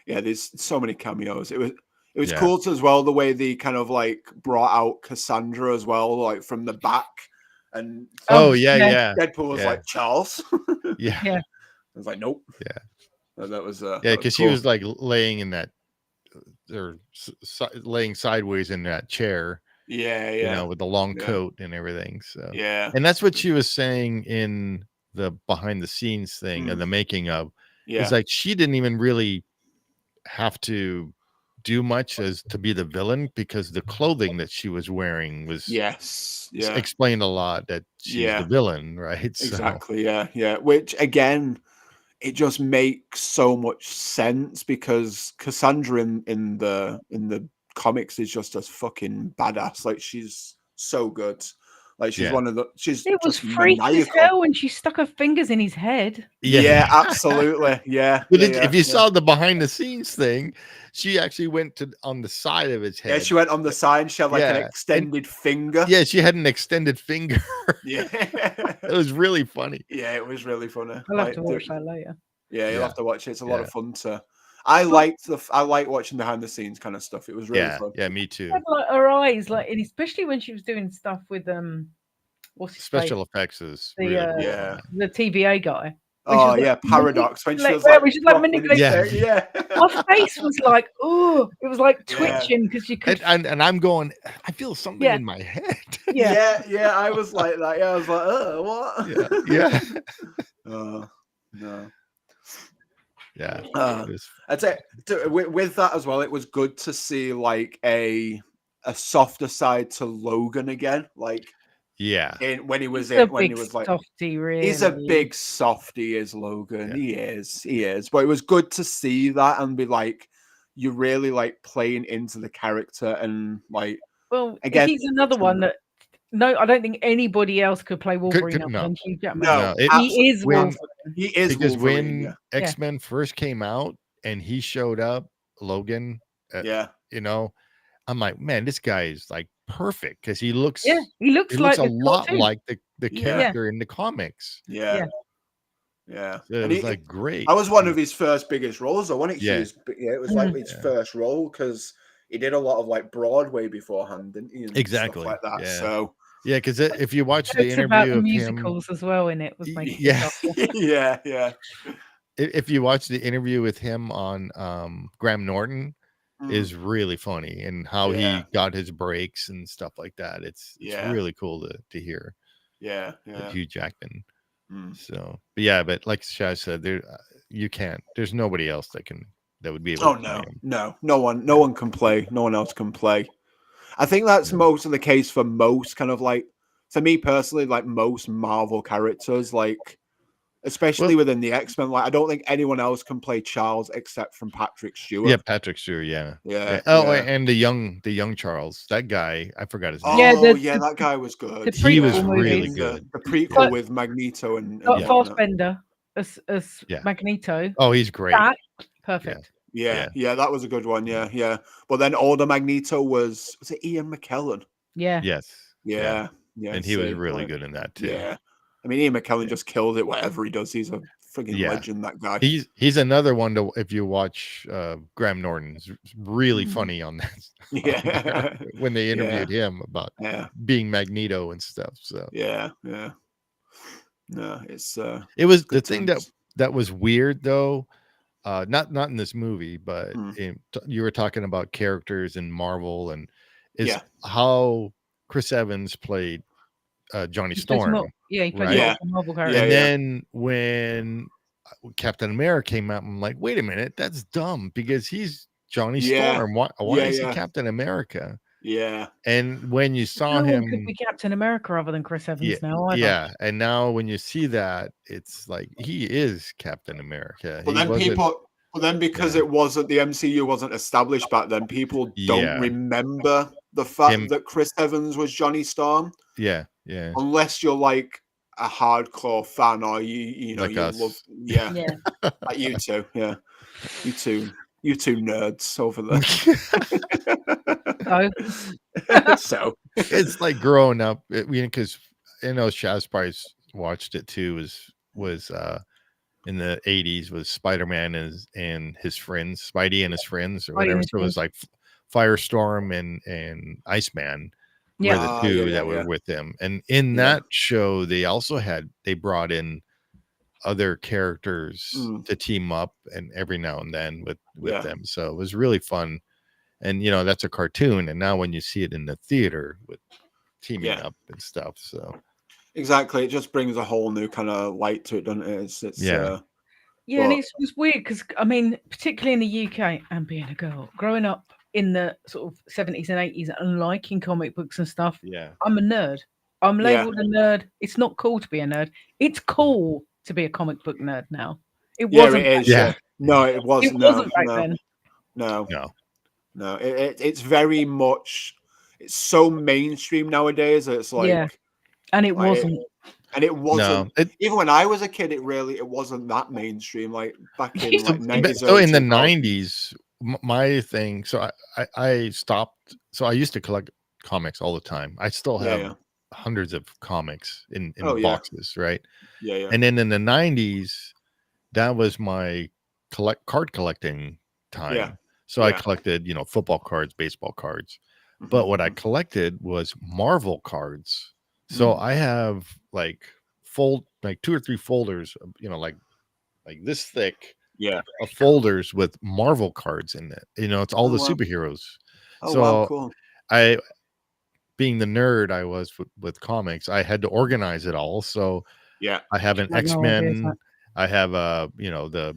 Yeah, there's so many cameos. It was cool as well the way they kind of like brought out Cassandra as well, like from the back. And Deadpool was like, Charles.
Yeah.
I was like, nope.
Yeah.
That was
because she was like laying in that or laying sideways in that chair.
Yeah.
You know, with the long coat and everything. So and that's
what
she was saying in the behind the scenes thing and the making of. It's like she didn't even really have to do much as to be the villain because the clothing that she was wearing was explained a lot that she's the villain, right?
Exactly. Yeah. Which again it just makes so much sense because Cassandra in the comics is just a fucking badass. Like, she's so good. Like, she's one of the.
It was freaky as hell when she stuck her fingers in his head.
Yeah, absolutely. Yeah.
But if you saw the behind the scenes thing, she actually went on the side of his head.
Yeah, she went on the side and she had like an extended finger.
Yeah, she had an extended finger.
Yeah.
It was really funny.
Yeah, it was really funny.
I'll have to watch that later.
Yeah, you'll have to watch it. It's a lot of fun to. I like watching behind the scenes kind of stuff. It was really fun.
Yeah, me too.
Had, like, her eyes, like, and especially when she was doing stuff with what's his
special effects is
the
really
the TVA guy.
Oh yeah, Paradox. When she was like
manipulating.
Yeah.
Her face was like, oh, it was like twitching because you could.
And I'm going, I feel something in my head.
Yeah. I was like that. Yeah, I was like, what?
Yeah.
No.
Yeah.
I'd say with that as well, it was good to see like a softer side to Logan again. Like, when he was like
softy, really.
He's a big softy, is Logan. Yeah. He is. But it was good to see that and be like, you're really like playing into the character and like.
Well, again, he's another one that. No, I don't think anybody else could play Wolverine other than Hugh Jackman.
No,
he is Wolverine.
He is
because
Wolverine,
when X-Men first came out and he showed up, Logan. You know, I'm like, man, this guy is like perfect because he looks.
Yeah, he looks like
a lot like the character in the comics.
Yeah.
So it was like great.
I was one of his first biggest roles. I wanted to it was like his first role because he did a lot of like Broadway beforehand, didn't he? And
exactly
stuff like that.
Yeah.
So
because if you watch the interview
about
of
musicals as well in it was making
yeah.
If you watch the interview with him on Graham Norton, is really funny and how he got his breaks and stuff like that. It's really cool to hear.
Yeah.
Hugh Jackman. So, but like Shaz said, there's nobody else that would be able to play him.
No one can play. No one else can play. I think that's most of the case for most kind of like, for me personally, like most Marvel characters, like especially within the X-Men, like I don't think anyone else can play Charles except from Patrick Stewart.
Yeah, Patrick Stewart. Yeah. And the young Charles, that guy, I forgot his name.
That guy was good.
He was really good.
The prequel with Magneto and
Fassbender as Magneto.
Oh, he's great.
Perfect.
Yeah, that was a good one. Yeah. But then older Magneto was it Ian McKellen?
Yeah.
Yes.
Yeah.
And he was really good in that too.
Yeah. I mean, Ian McKellen just killed it. Whatever he does, he's a freaking legend. That guy.
He's another one to, if you watch Graham Norton, is really funny on that.
Yeah.
When they interviewed him about being Magneto and stuff. So
yeah. No, it's
it was the thing that was weird though. Not in this movie, but you were talking about characters in Marvel and how Chris Evans played Johnny Storm.
He played a Marvel character.
And then when Captain America came out, I'm like, wait a minute, that's dumb because he's Johnny Storm. Why is he Captain America?
Yeah.
And when you saw him,
could be Captain America other than Chris Evans now.
And now when you see that, it's like he is Captain America.
But then because it wasn't, the MCU wasn't established back then, people don't remember the fact that Chris Evans was Johnny Storm.
Yeah.
Unless you're like a hardcore fan or you know,
like
you
us.
love like you two. Yeah. You two nerds over there. So
it's like growing up, because I know Shaz probably watched it too. Was in the 80s was Spider-Man and his friends, Spidey and his friends, or whatever. So it was like Firestorm and Iceman were the two that were with him. And in that show, they brought in other characters to team up and every now and then with them. So it was really fun. And that's a cartoon. And now when you see it in the theater with teaming up and stuff. So
exactly. It just brings a whole new kind of light to it, doesn't it? It's
and it's weird because I mean, particularly in the UK and being a girl, growing up in the sort of 70s and 80s and liking comic books and stuff.
Yeah.
I'm a nerd. I'm labeled a nerd. It's not cool to be a nerd. It's cool to be a comic book nerd now. It wasn't.
It is.
Yeah.
No, it wasn't.
It wasn't back then.
No. It's very much. It's so mainstream nowadays. It's like,
and it wasn't.
It wasn't.
No,
even when I was a kid, it wasn't that mainstream. Like back in like 90s.
So in the 90s, my thing. So I stopped. So I used to collect comics all the time. I still have hundreds of comics in boxes, right?
Yeah.
And then in the 90s, that was my card collecting time.
Yeah.
So I collected, football cards, baseball cards. But what I collected was Marvel cards. So I have like 2 or 3 folders, like this thick of folders with Marvel cards in it. It's all the superheroes.
Oh, wow, cool.
I, being the nerd I was with comics, I had to organize it all. So I have an X-Men. I have the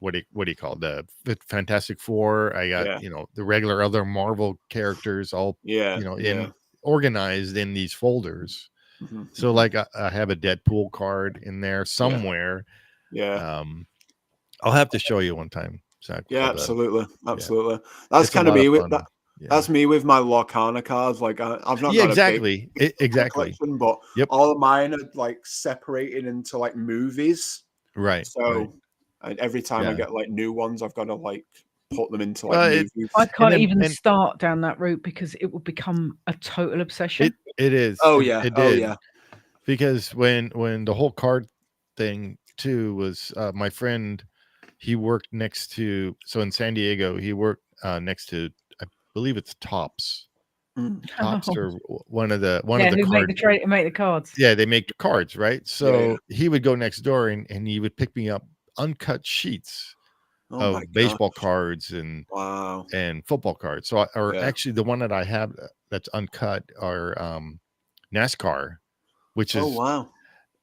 what do you call it? The Fantastic Four. I got the regular other Marvel characters all organized in these folders. So like I have a Deadpool card in there somewhere. I'll have to show you one time, Zach.
Absolutely. That's kind of me with that. That's me with my Lorcana cards. Like I've not got
exactly
a big collection, but all of mine are like separated into like movies.
Right.
So every time I get like new ones, I've got to like put them into like movies.
I can't even start down that route because it will become a total obsession.
It is.
Oh yeah.
It did. Yeah. Because when the whole card thing too was my friend, he worked next to, so in San Diego, he worked next to, I believe it's Tops. Tops or one of the
make the cards.
Yeah, they make cards, right? So he would go next door and he would pick me up uncut sheets of baseball cards and football cards. So actually the one that I have that's uncut are NASCAR, which is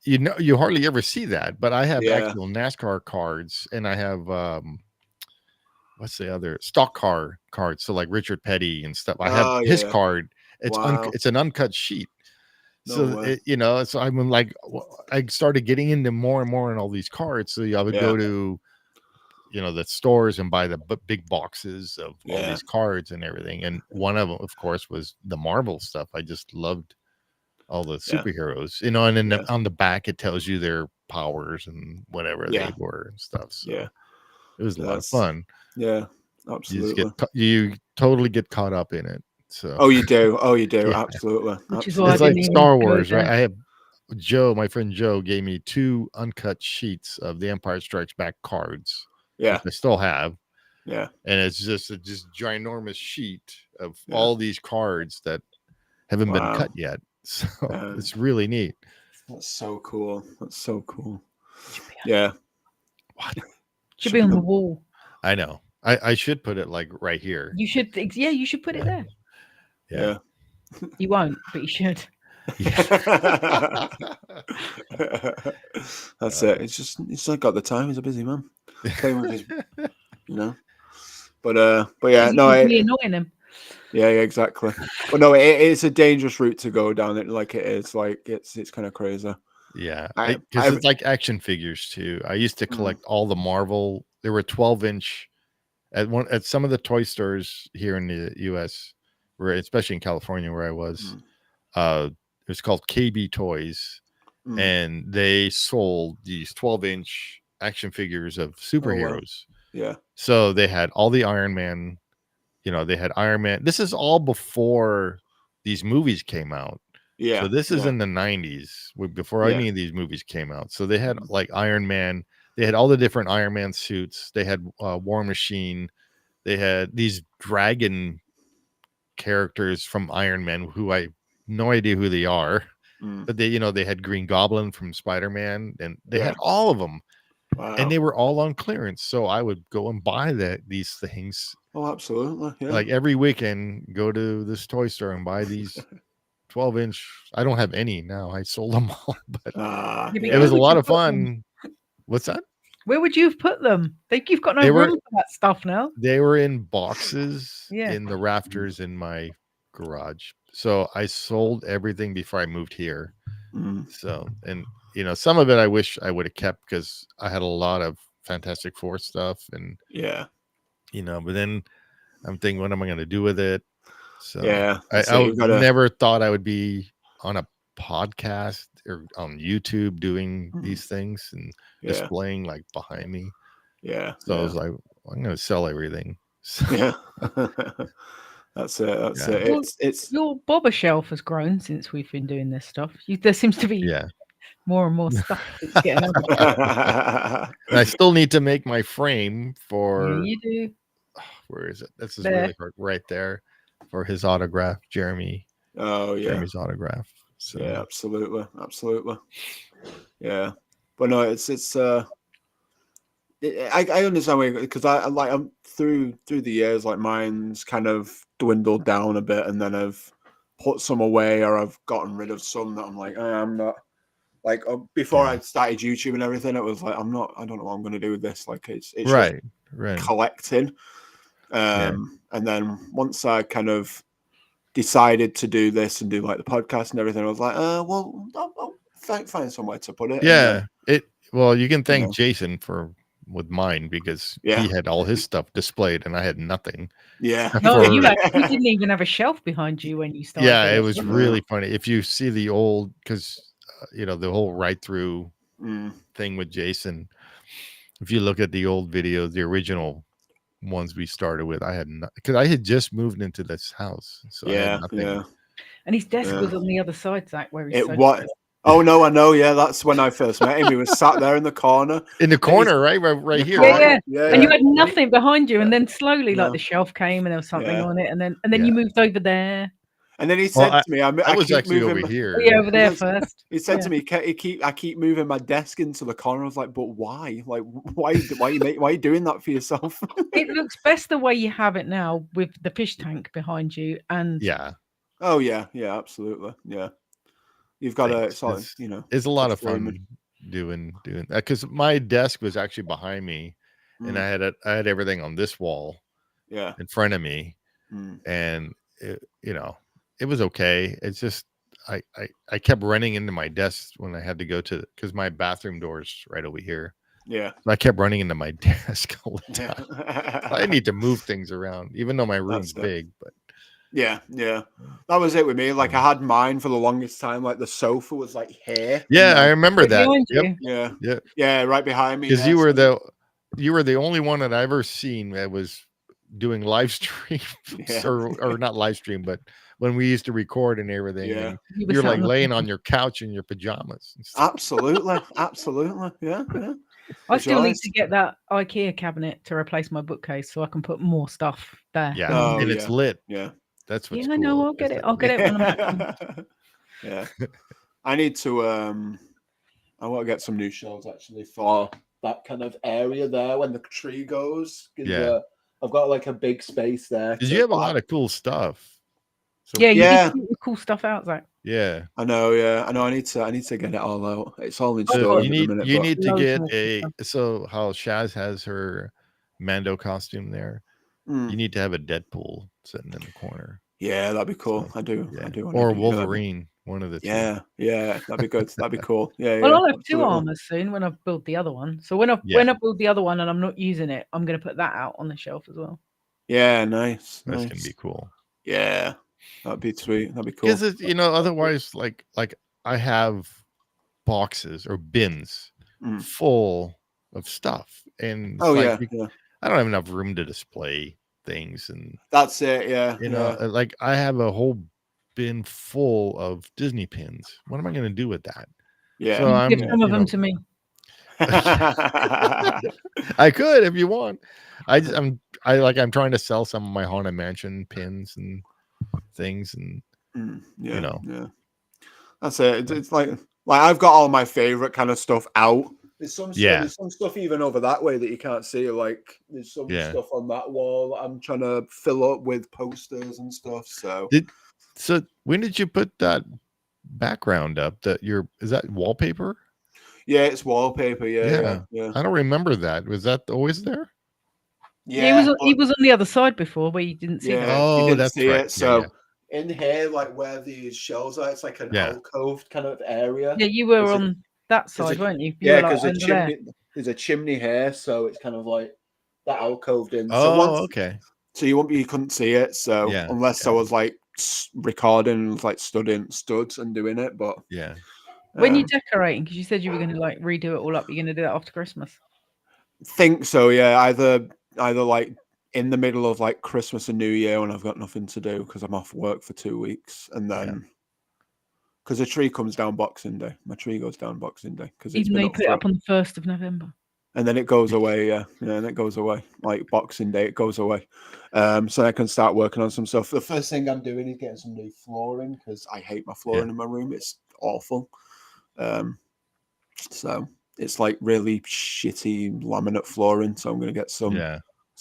you hardly ever see that, but I have actual NASCAR cards, and I have what's the other stock car cards, so like Richard Petty and stuff. I have his card. It's it's an uncut sheet. So so I'm like, I started getting into more and more in all these cards. So I would go to the stores and buy the big boxes of all these cards and everything. And one of them, of course, was the Marvel stuff. I just loved all the superheroes, and then on the back it tells you their powers and whatever they were and stuff. So it was a lot of fun.
Yeah, absolutely.
You totally get caught up in it. So
you do. Absolutely.
Which is why
it's like Star Wars, right? I have my friend Joe gave me 2 uncut sheets of the Empire Strikes Back cards. I still have. And it's just a ginormous sheet of all these cards that haven't been cut yet. So it's really neat.
That's so cool. Yeah.
What?
Should be on the wall.
I know. I should put it like right here.
You should. Yeah, you should put it there.
Yeah.
You won't, but you should.
That's it. He's not got the time. He's a busy man. Playing with his, But yeah, no.
Really annoying him.
Yeah, exactly. But no, it's a dangerous route to go down. It like it is. Like it's kind of crazy.
Yeah, because it's like action figures too. I used to collect all the Marvel. There were 12-inch at some of the toy stores here in the U.S., especially in California where I was. It was called KB Toys, and they sold these 12-inch action figures of superheroes.
Yeah.
So they had all the Iron Man. They had Iron Man. This is all before these movies came out.
Yeah.
So this is in the 90s, before any of these movies came out. So they had like Iron Man. They had all the different Iron Man suits. They had War Machine. They had these dragon characters from Iron Man who I have no idea who they are. But they had Green Goblin from Spider-Man, and they had all of them.
Wow.
And they were all on clearance. So I would go and buy these things.
Oh, absolutely. Yeah.
Like every weekend, go to this toy store and buy these 12-inch. I don't have any now. I sold them all, but it was a lot of fun. What's that?
Where would you have put them? You've got no room for that stuff now.
They were in boxes in the rafters in my garage. So I sold everything before I moved here. So, and some of it I wish I would have kept because I had a lot of Fantastic Four stuff, and but then I'm thinking, what am I going to do with it? So I never thought I would be on a podcast or on YouTube doing these things and displaying like behind me. So I was like, I'm going to sell everything. So.
Yeah. That's it. It's
your bobber shelf has grown since we've been doing this stuff. There seems to be more and more stuff that's getting
I still need to make my frame for.
Yeah, you do.
Where is it? This is really hard. Right there for his autograph, Jeremy.
Oh yeah,
Jeremy's autograph. So.
Yeah, absolutely. Yeah, but no, I understand because I'm through the years, like mine's kind of dwindled down a bit, and then I've put some away or I've gotten rid of some that I'm like, I'm not like before I started YouTube and everything. It was like I don't know what I'm going to do with this. Like it's
right
collecting. And then once I kind of decided to do this and do like the podcast and everything, I was like, well, I'll find somewhere to put it.
Yeah, well, you can thank Jason with mine because he had all his stuff displayed and I had nothing.
Yeah.
No, you didn't even have a shelf behind you when you started.
Yeah, it was really funny. If you see the old, because the whole right through thing with Jason, if you look at the old videos, the original ones we started with, I had because I had just moved into this house, so I had nothing.
Yeah.
And his desk was on the other side, Zach, where he's
Oh no, I know. Yeah, that's when I first met him. He was sat there in the corner.
Right here.
Yeah.
And you had nothing behind you, and then slowly, like the shelf came, and there was something on it, and then you moved over there.
And then he said to me,
I was actually over here.
Yeah, over there first.
He said to me, I keep moving my desk into the corner. I was like, but why? Like, why are you doing that for yourself?
It looks best the way you have it now with the fish tank behind you, and
Oh yeah, absolutely, yeah. You've got
it's a lot of fun doing that because my desk was actually behind me, and I had everything on this wall, in front of me, and it was okay. It's just I kept running into my desk when I had to go because my bathroom door's right over here.
Yeah,
I kept running into my desk all the time. I need to move things around, even though my room's big, but.
Yeah, that was it with me. Like I had mine for the longest time. Like the sofa was like here.
Yeah, I remember that.
Yep. Yeah, right behind me.
Because you were the only one that I ever seen that was doing live stream or not live stream, but when we used to record and everything.
Yeah,
and you're like laying on your couch in your pajamas.
Absolutely. Yeah.
I still need to get that IKEA cabinet to replace my bookcase so I can put more stuff there.
Yeah, and it's lit.
Yeah.
That's what's
cool.
I
know. I'll get it when I'm back.
Yeah. I need to I want to get some new shelves actually for that kind of area there when the tree goes.
Yeah.
I've got like a big space there.
Because you have a lot of cool stuff.
So, you do cool stuff out, Zach.
Yeah.
I know. I need to get it all out. It's all in store.
You need to get how Shaz has her Mando costume there. You need to have a Deadpool sitting in the corner.
Yeah, that'd be cool. So, I do.
Or Wolverine, one of the two.
Yeah, that'd be good. That'd be cool. Yeah.
Well, I'll have two armors soon when I've built the other one. So when I build the other one and I'm not using it, I'm going to put that out on the shelf as well.
Yeah, nice.
That's going to be cool.
Yeah, that'd be sweet. That'd be cool.
Because otherwise, like I have boxes or bins full of stuff, and I don't have enough room to display things, and
that's it. Yeah,
like I have a whole bin full of Disney pins. What am I going to do with that?
Yeah,
so
give some of them to me.
I could if you want. I'm trying to sell some of my Haunted Mansion pins and things, and
yeah. That's it. It's like I've got all my favorite kind of stuff out. There's some stuff even over that way that you can't see. Like there's some stuff on that wall that I'm trying to fill up with posters and stuff. So
when did you put that background up? Is that wallpaper?
Yeah, it's wallpaper. Yeah.
I don't remember that. Was that always there?
Yeah,
he was on the other side before where you didn't see it.
Oh,
that's
see
right.
It. So in here, like where these shelves are, it's like an alcove kind of area.
Yeah, you were on that side, weren't you?
Yeah, because there's a chimney here, so it's kind of like that alcoved in.
Oh, okay.
So you couldn't see it. So unless I was like recording, like stood and doing it, but
yeah.
When you're decorating, because you said you were going to like redo it all up, you're going to do that after Christmas.
Think so, yeah. Either like in the middle of like Christmas and New Year when I've got nothing to do because I'm off work for 2 weeks, and then because the tree comes down Boxing Day, my tree goes down Boxing Day because
even though you put it up on the 1st of November,
and then it goes away. And it goes away like Boxing Day. It goes away, so I can start working on some stuff. The first thing I'm doing is getting some new flooring because I hate my flooring in my room. It's awful. So it's like really shitty laminate flooring. So I'm going to get some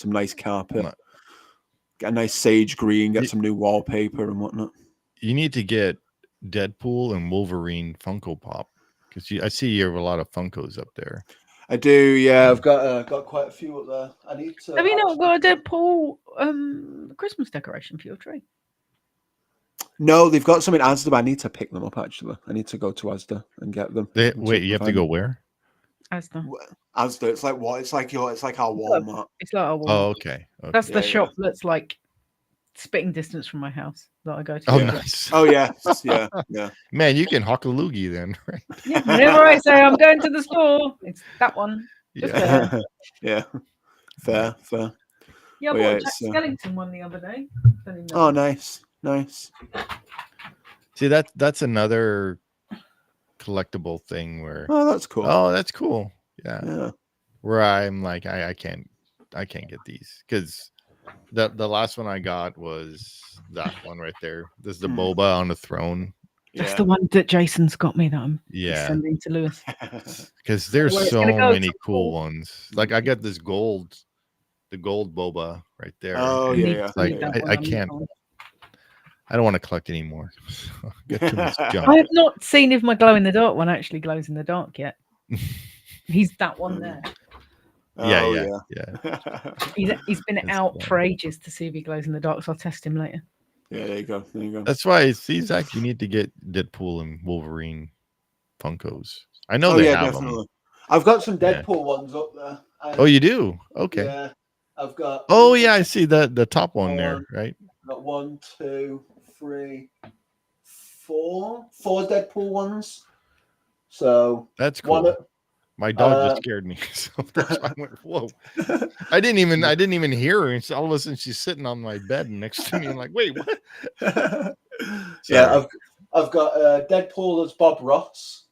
nice carpet, get a nice sage green, get some new wallpaper and whatnot.
You need to get Deadpool and Wolverine Funko Pop because I see you have a lot of Funkos up there.
I do, yeah. I've got quite a few up there. I need to.
Have you not got a Deadpool Christmas decoration for your tree?
No, they've got some in Asda, but I need to pick them up, actually. I need to go to Asda and get them.
Wait, you have to go where?
Asda. It's like what? It's like our Walmart.
It's like our Walmart.
Oh, okay.
That's the shop that's like spitting distance from my house that I go to.
Oh, nice.
Oh, yeah. Yeah.
Man, you can hawk a loogie then, right?
Yeah, whenever I say I'm going to the store, it's that one. Just there.
Yeah. Fair.
Yeah, I bought a Jack Skellington one the other day.
Oh, nice.
See, that's another collectible thing where
that's cool.
Yeah. Where I'm like I can't get these because the last one I got was that one right there. This is the Boba on the throne.
That's the one that Jason's got me that I'm sending to Lewis.
Because there's so many cool ones. Like I got this the gold Boba right there.
Oh yeah.
Like I can't. I don't want to collect anymore. Get too much junk.
I have not seen if my glow in the dark one actually glows in the dark yet. He's that one there.
Yeah.
He's been out for ages to see if he glows in the dark, so I'll test him later.
Yeah, there you go.
That's why Zach, you need to get Deadpool and Wolverine Funkos. I know they have definitely. Them.
I've got some Deadpool ones up there.
Oh, you do? Okay.
Yeah, I've got.
Oh yeah, I see the top one there, right?
I've got 1, 2, 3, 4 Deadpool ones. So
that's cool. My dog just scared me, so that's why I went, whoa. I didn't even hear her, and so all of a sudden she's sitting on my bed next to me. I'm like, wait, what?
Yeah, I've got Deadpool as Bob Ross.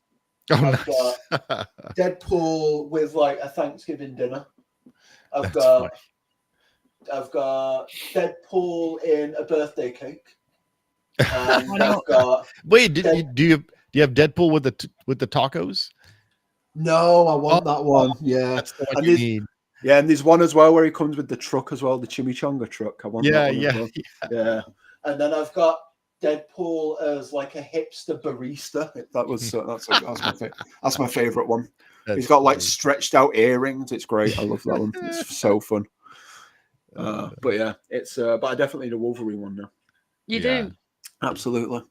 I've got Deadpool with like a Thanksgiving dinner. I've got Deadpool in a birthday cake. And I've got.
Wait, do you have Deadpool with the tacos?
No, I want that one. Yeah,
that's the one you need.
Yeah, and there's one as well where he comes with the truck as well, the chimichanga truck. I want that one as well. Yeah. And then I've got Deadpool as like a hipster barista. That's my favorite one. He's got like stretched out earrings. It's great. I love that one. It's so fun. But yeah, it's but I definitely need a Wolverine one now.
You do?
Absolutely.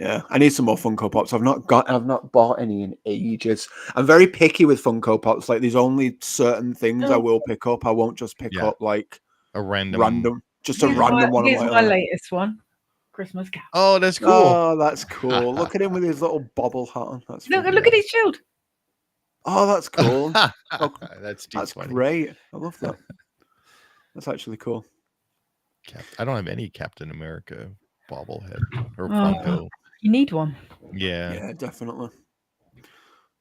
Yeah, I need some more Funko Pops. I've not bought any in ages. I'm very picky with Funko Pops. Like, there's only certain things I will pick up. I won't just pick up like
a random,
one.
Here's my latest one, Christmas Carol.
Oh, that's cool.
Oh, that's cool. Look at him with his little bobble hat on.
Look at his shield.
Oh, that's cool.
That's funny.
Great. I love that. That's actually cool.
I don't have any Captain America bobblehead or Funko.
You need one.
Yeah, definitely.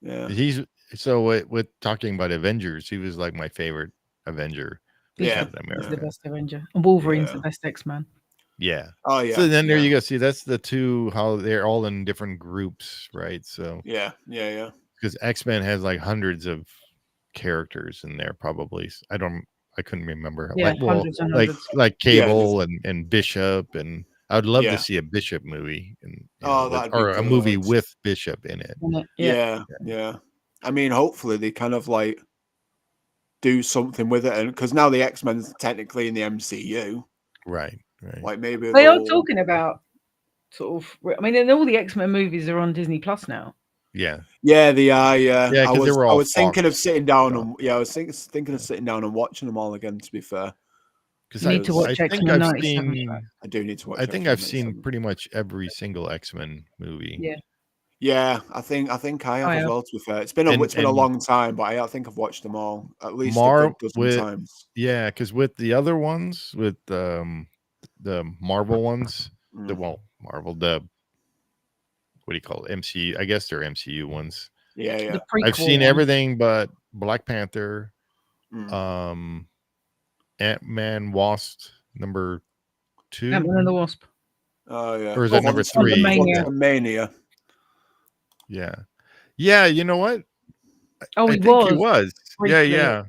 Yeah.
With talking about Avengers, he was like my favorite Avenger.
Yeah,
he's the best Avenger, and Wolverine's the best X-Man.
Yeah.
Oh yeah.
So then there you go. See, that's the two how they're all in different groups, right? So
yeah.
Because X-Men has like hundreds of characters in there, probably. I couldn't remember.
Yeah,
like Cable and Bishop, and I would love to see a Bishop movie, or a movie with Bishop in it.
Yeah. I mean, hopefully they kind of like do something with it, and because now the X-Men's technically in the MCU,
right?
Like maybe
they are talking about sort of. I mean, and all the X-Men movies are on Disney Plus now.
Yeah.
Yeah, they are. Yeah,
Yeah, because they were all.
I was thinking of sitting down
and
I was thinking of sitting down and watching them all again. To be fair,
because
You need to watch
I think
X-Men
I've
97.
seen.
I do need to watch.
I think
X-Men
I've seen
97.
pretty much every single X-Men movie.
Yeah.
Yeah, I think I have as well. To be fair, it's been a long time, but I think I've watched them all at least a good dozen times.
Yeah, because with the other ones, with the Marvel ones, the what do you call it? MCU? I guess they're MCU ones.
Yeah, yeah.
I've seen everything but Black Panther, Ant-Man, Wasp number 2.
Ant-Man and the Wasp.
Oh yeah.
Or is that number 3?
Mania.
Yeah. Yeah, you know what?
Oh,
I think he was.
Briefly.
Yeah.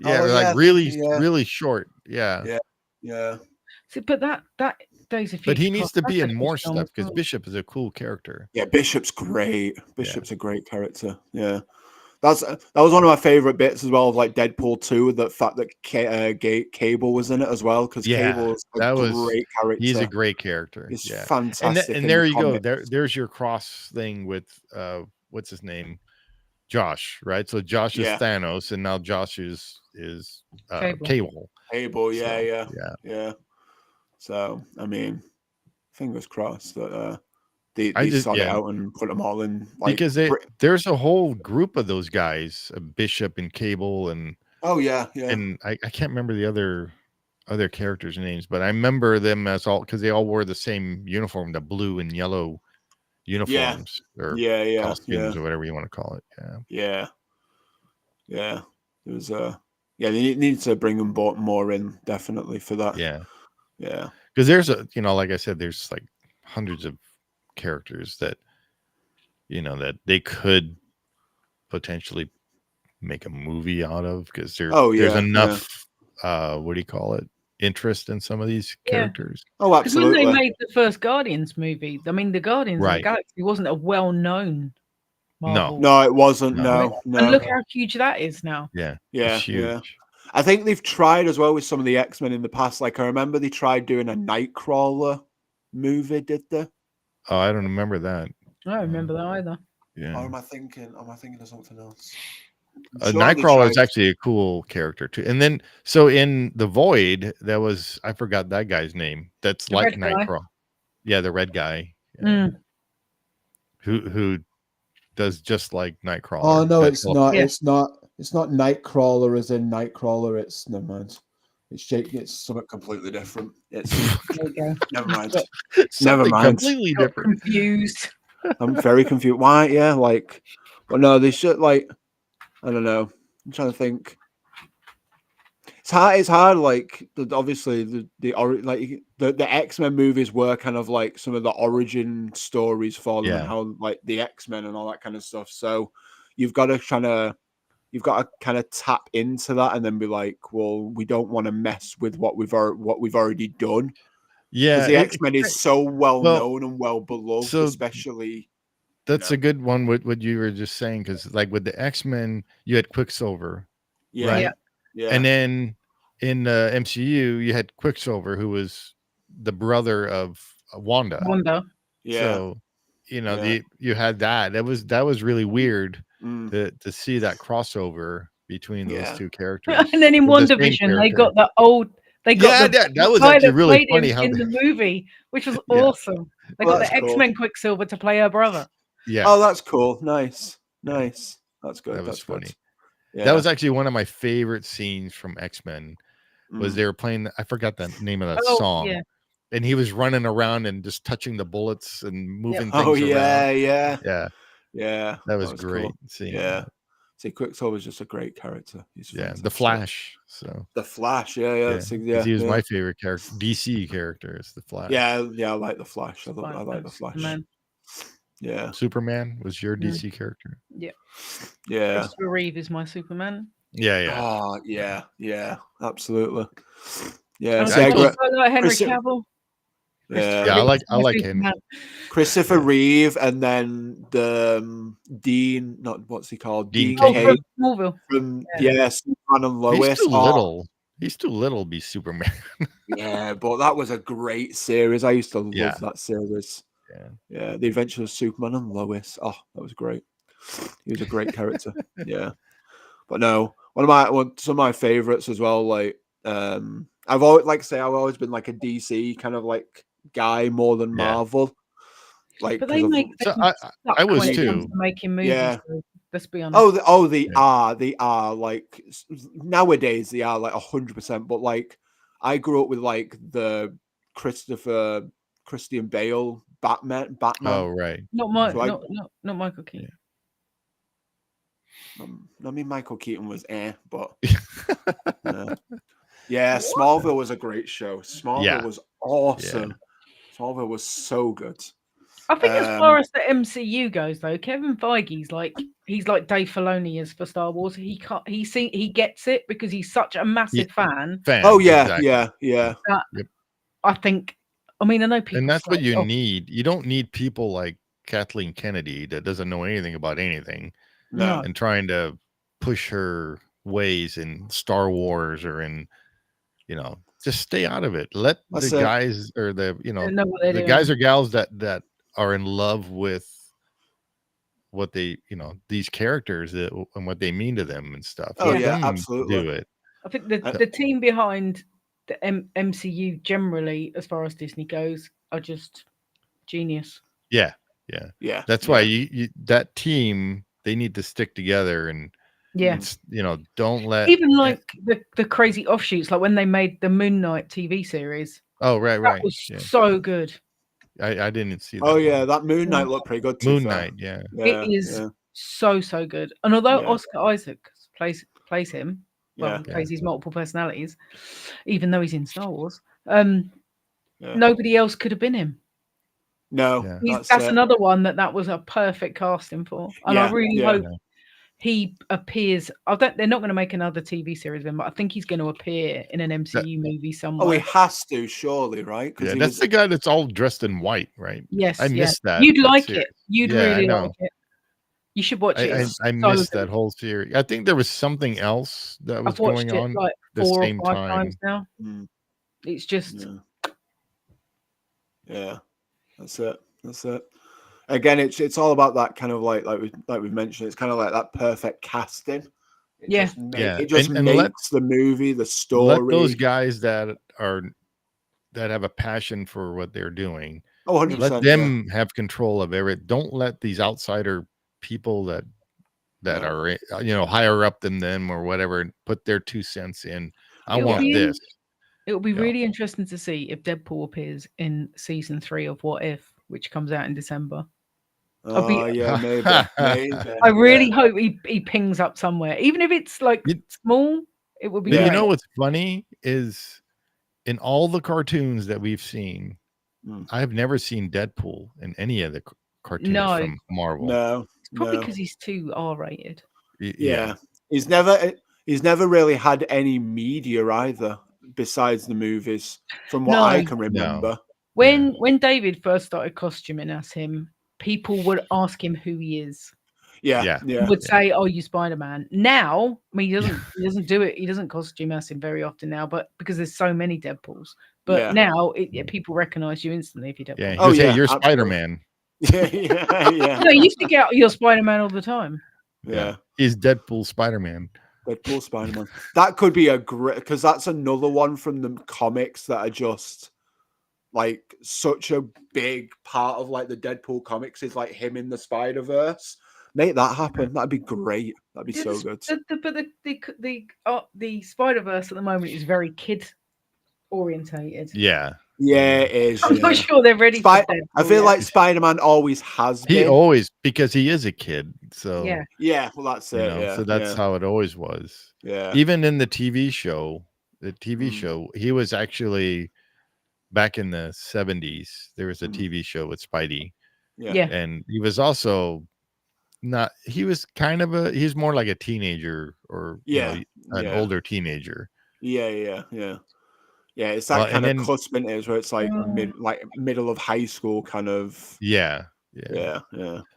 Yeah, like really short. Yeah.
Yeah.
See, but that Days of Future.
But he needs to be in more stuff because Bishop is a cool character.
Yeah, Bishop's great. Bishop's a great character. Yeah. That was one of my favorite bits as well of like Deadpool 2, the fact that Cable was in it as well, because Cable is a great character.
He's a great character.
He's fantastic.
And there you go. There's your cross thing with what's his name? Josh, right? So Josh is Thanos, and now Josh is Cable.
Cable, yeah. So I mean, fingers crossed that they sort it out and put them all in. Like,
because there's a whole group of those guys, Bishop and Cable, and and I can't remember the other characters' names, but I remember them as all because they all wore the same uniform, the blue and yellow uniforms or costumes or whatever you want to call it.
Yeah. It was they need to bring them more in definitely for that.
Yeah.
Yeah.
Because there's like I said, there's like hundreds of characters that that they could potentially make a movie out of because there's enough what do you call it, interest in some of these characters.
Oh, absolutely.
When they made the first Guardians movie, I mean, the Guardians of the Galaxy wasn't a well-known Marvel.
No, it wasn't. No.
And look how huge that is now.
Yeah.
I think they've tried as well with some of the X-Men in the past. Like I remember they tried doing a Nightcrawler movie, did they?
Oh, I don't remember that.
I don't remember that either.
Yeah.
Or am I thinking of something else?
Nightcrawler is actually a cool character too. And then so in The Void, I forgot that guy's name. That's the like Nightcrawler. Yeah, the red guy. Yeah. Who does just like Nightcrawler.
Oh no, it's not. Yeah. It's not Nightcrawler as in Nightcrawler. It's never mind. It's something completely different. It's never mind. Never mind.
Completely different.
Confused.
I'm very confused. Why? Yeah, like, well, no, they should like. I don't know. I'm trying to think. It's hard. Like, obviously, the X-Men movies were kind of like some of the origin stories for them, and how like the X-Men and all that kind of stuff. So you've got to kind of tap into that, and then be like, well, we don't want to mess with what we've already done.
Yeah,
because the X-Men is so well known and well beloved, especially.
That's a good one. What you were just saying, because like with the X-Men, you had Quicksilver, right?
Yeah.
And then in the MCU, you had Quicksilver, who was the brother of Wanda.
Yeah.
So you had that. That was really weird to see that crossover between those two characters.
And then in WandaVision, they got the old. They got
that was actually really funny
in the movie, which was awesome. They got the X-Men Quicksilver to play her brother.
Yeah. Oh, that's cool. Nice. That's good.
That was funny.
Good. Yeah.
That was actually one of my favorite scenes from X-Men. Was they were playing? I forgot the name of that song. Yeah. And he was running around and just touching the bullets and moving things around.
Yeah.
That was great.
Cool. Yeah. See, Quicksilver's just a great character. He's
the Flash. So
the Flash, yeah.
He was my favorite character. DC character is the Flash.
Yeah, I like the Flash. I like the Flash.
Man.
Yeah.
Superman was your DC character.
Yeah.
Christopher
Reeve is my Superman.
Yeah.
Oh, yeah. Absolutely. Yeah.
I like Henry Cavill.
Yeah,
I like him.
Christopher Reeve, and then the Dean. Not what's he called?
Dean
Cain. From
Superman and Lois.
He's too little to be Superman.
Yeah, but that was a great series. I used to love that series. Yeah, The Adventures of Superman and Lois. Oh, that was great. He was a great character. Yeah, but no, some of my favorites as well. Like, I've always been like a DC kind of like guy more than Marvel. Like,
but they
I was too
making movies.
Yeah.
So let's be honest.
They are like nowadays they are like 100%. But like, I grew up with like the Christian Bale Batman.
Oh, right.
Not Michael Keaton.
I mean, Michael Keaton was but yeah, Smallville was a great show. Smallville was awesome. Yeah. Smallville was so good.
I think as far as the MCU goes, though, Kevin Feige's he's like Dave Filoni is for Star Wars. He gets it because he's such a massive fan.
Oh yeah, exactly. Yeah.
I think. I mean, I know people,
and that's what you need. You don't need people like Kathleen Kennedy that doesn't know anything about anything, and trying to push her ways in Star Wars or in, just stay out of it. Let the guys or the guys or gals that are in love with what they, these characters and what they mean to them and stuff.
Oh, yeah, absolutely.
Do it.
I think the team behind the MCU generally, as far as Disney goes, are just genius.
Yeah.
That's why you that team, they need to stick together and don't let
even like the crazy offshoots, like when they made the Moon Knight TV series.
Oh, right.
That was so good.
I didn't see that.
Oh yeah, that Moon Knight looked pretty good too.
Moon Knight,
it is so good. And although Oscar Isaac plays him, plays his multiple personalities, even though he's in Star Wars, nobody else could have been him.
No,
that's another one that was a perfect casting for, and I really hope he appears. They're not going to make another TV series of him, but I think he's going to appear in an MCU movie somewhere.
Oh, he has to, surely, right?
Yeah, that's the guy that's all dressed in white, right?
Yes,
I missed that.
You'd like it. You'd really like it. You should watch it.
I missed that whole series. I think there was something else that was going on
like 4 or 5 times now. It's just
that's it. Again, it's all about that kind of like we've mentioned. It's kind of like that perfect casting. It just makes the movie, the story.
Let those guys that have a passion for what they're doing.
100%.
Let them have control of it. Don't let these outsider people that are higher up than them or whatever put their 2 cents in. I want this.
It will be really interesting to see if Deadpool appears in season 3 of What If, which comes out in December.
Maybe.
I really hope he pings up somewhere, even if it's like small. It would be.
You know what's funny is in all the cartoons that we've seen, I've never seen Deadpool in any of the cartoons from Marvel.
No,
it's probably because he's too R-rated.
Yeah, he's never really had any media either besides the movies, from what I can remember.
When David first started costuming as him, people would ask him who he is.
He
would say, "Oh, you Spider-Man." Now, I mean, he doesn't do it. He doesn't costume as him very often now, but because there's so many Deadpools. But now, people recognize you instantly if you Deadpool.
Yeah, you're Spider-Man.
No, you used to get your Spider-Man all the time.
Yeah,
he's Deadpool Spider-Man.
Deadpool Spider-Man. That could be a great, because that's another one from the comics that are just like such a big part of like the Deadpool comics is like him in the Spider-Verse. Make that happen. That'd be great. That'd be so good.
But the Spider-Verse at the moment is very kid orientated.
Yeah,
it is.
I'm not sure they're ready for Deadpool.
I feel like Spider-Man always has been.
He always, because he is a kid. So
well, that's it.
So that's how it always was.
Yeah.
Even in the TV show, he was actually back in the 70s. There was a TV show with Spidey.
Yeah.
And he was also he was he's more like a teenager or an older teenager.
Yeah. It's that kind of cusp in it where it's like middle of high school kind of.
Yeah.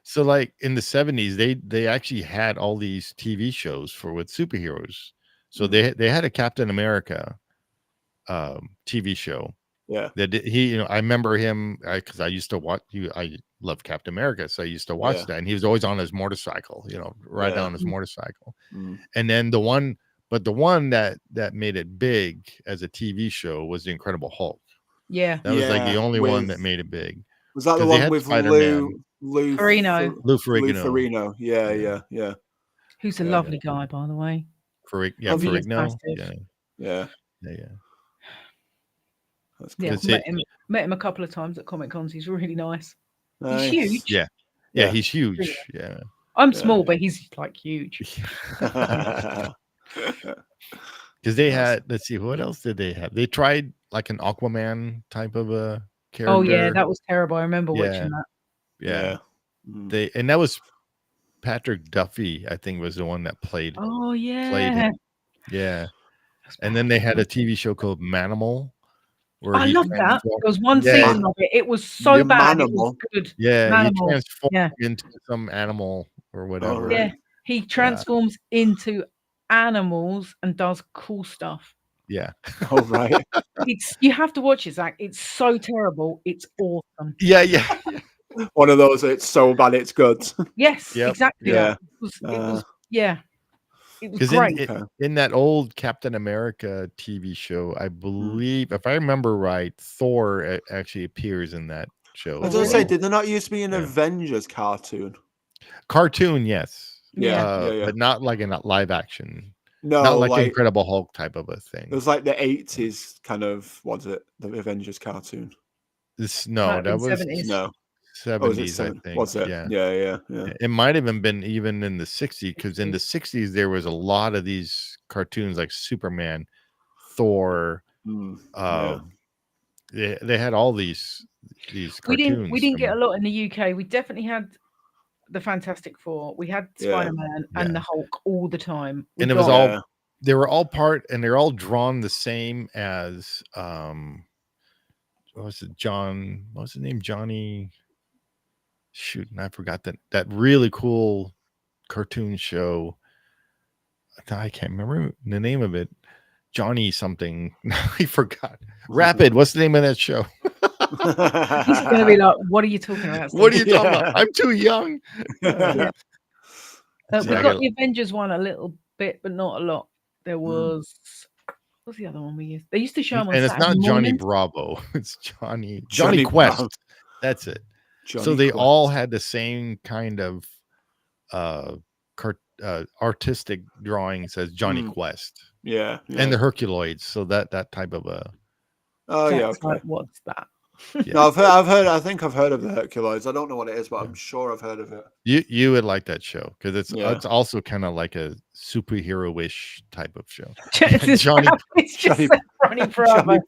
So like in the 70s, they actually had all these TV shows with superheroes. So they had a Captain America TV show,
Yeah.
That he, I remember him because I used to watch you. I love Captain America, so I used to watch that, and he was always on his motorcycle, ride on his motorcycle. And then the one that made it big as a TV show was the Incredible Hulk.
Yeah,
that was like the only one that made it big.
Was that the one with Lou
Ferrigno?
Lou Ferrigno. Yeah.
Who's a lovely guy, by the way.
Ferrigno.
Yeah.
That's cool. Yeah, met him a couple of times at Comic Cons. He's really nice. He's huge.
Yeah, he's huge. Yeah.
I'm small, but he's like huge.
Because they had, let's see, what else did they have? They tried like an Aquaman type of a character.
Oh yeah, that was terrible. I remember watching that.
Yeah. And that was Patrick Duffy, I think, was the one that played.
Oh yeah.
Played him. Yeah. And then they had a TV show called Manimal.
I love that. There was one season of it. It was so bad. It was good.
Yeah,
Manimal.
He transformed into some animal or whatever.
Yeah, he transforms into animals and does cool stuff.
Yeah.
Oh right.
You have to watch it, Zach. It's so terrible. It's awesome.
Yeah.
One of those. It's so bad. It's good.
Yes, exactly.
Yeah.
It was great.
In that old Captain America TV show, I believe, if I remember right, Thor actually appears in that show.
I was going to say, did there not used to be an Avengers cartoon?
Cartoon, yes.
Yeah.
But not like in a live action.
No,
not like Incredible Hulk type of a thing.
It was like the 80s kind of, was it? The Avengers cartoon.
That was
70s.
No.
70s, I think.
Was it? Yeah.
It might have been even in the 60s, because in the 60s there was a lot of these cartoons like Superman, Thor. They had all these cartoons.
We didn't get a lot in the UK. We definitely had the Fantastic Four. We had Spider-Man and the Hulk all the time.
And it was all they were all part, and they're all drawn the same as what was his name? Johnny. Shoot, and I forgot that really cool cartoon show. I can't remember the name of it. Johnny something. I forgot. Rapid. What's the name of that show?
He's going to be like, "What are you talking about?
What are you talking about? I'm too young."
We got the Avengers one a little bit, but not a lot. There was. What's the other one we used? They used to show them on Saturday
it's not Johnny
mornings.
Bravo. It's Johnny Quest. Bravo. That's it. So they all had the same kind of artistic drawings as Johnny Quest.
Yeah.
And the Herculoids. So that type of a.
Oh yeah. Okay.
Like, what's that?
No, I've heard. I think I've heard of the Herculoids. I don't know what it is, but I'm sure I've heard of it.
You would like that show because it's also kind of like a superhero-ish type of show.
Johnny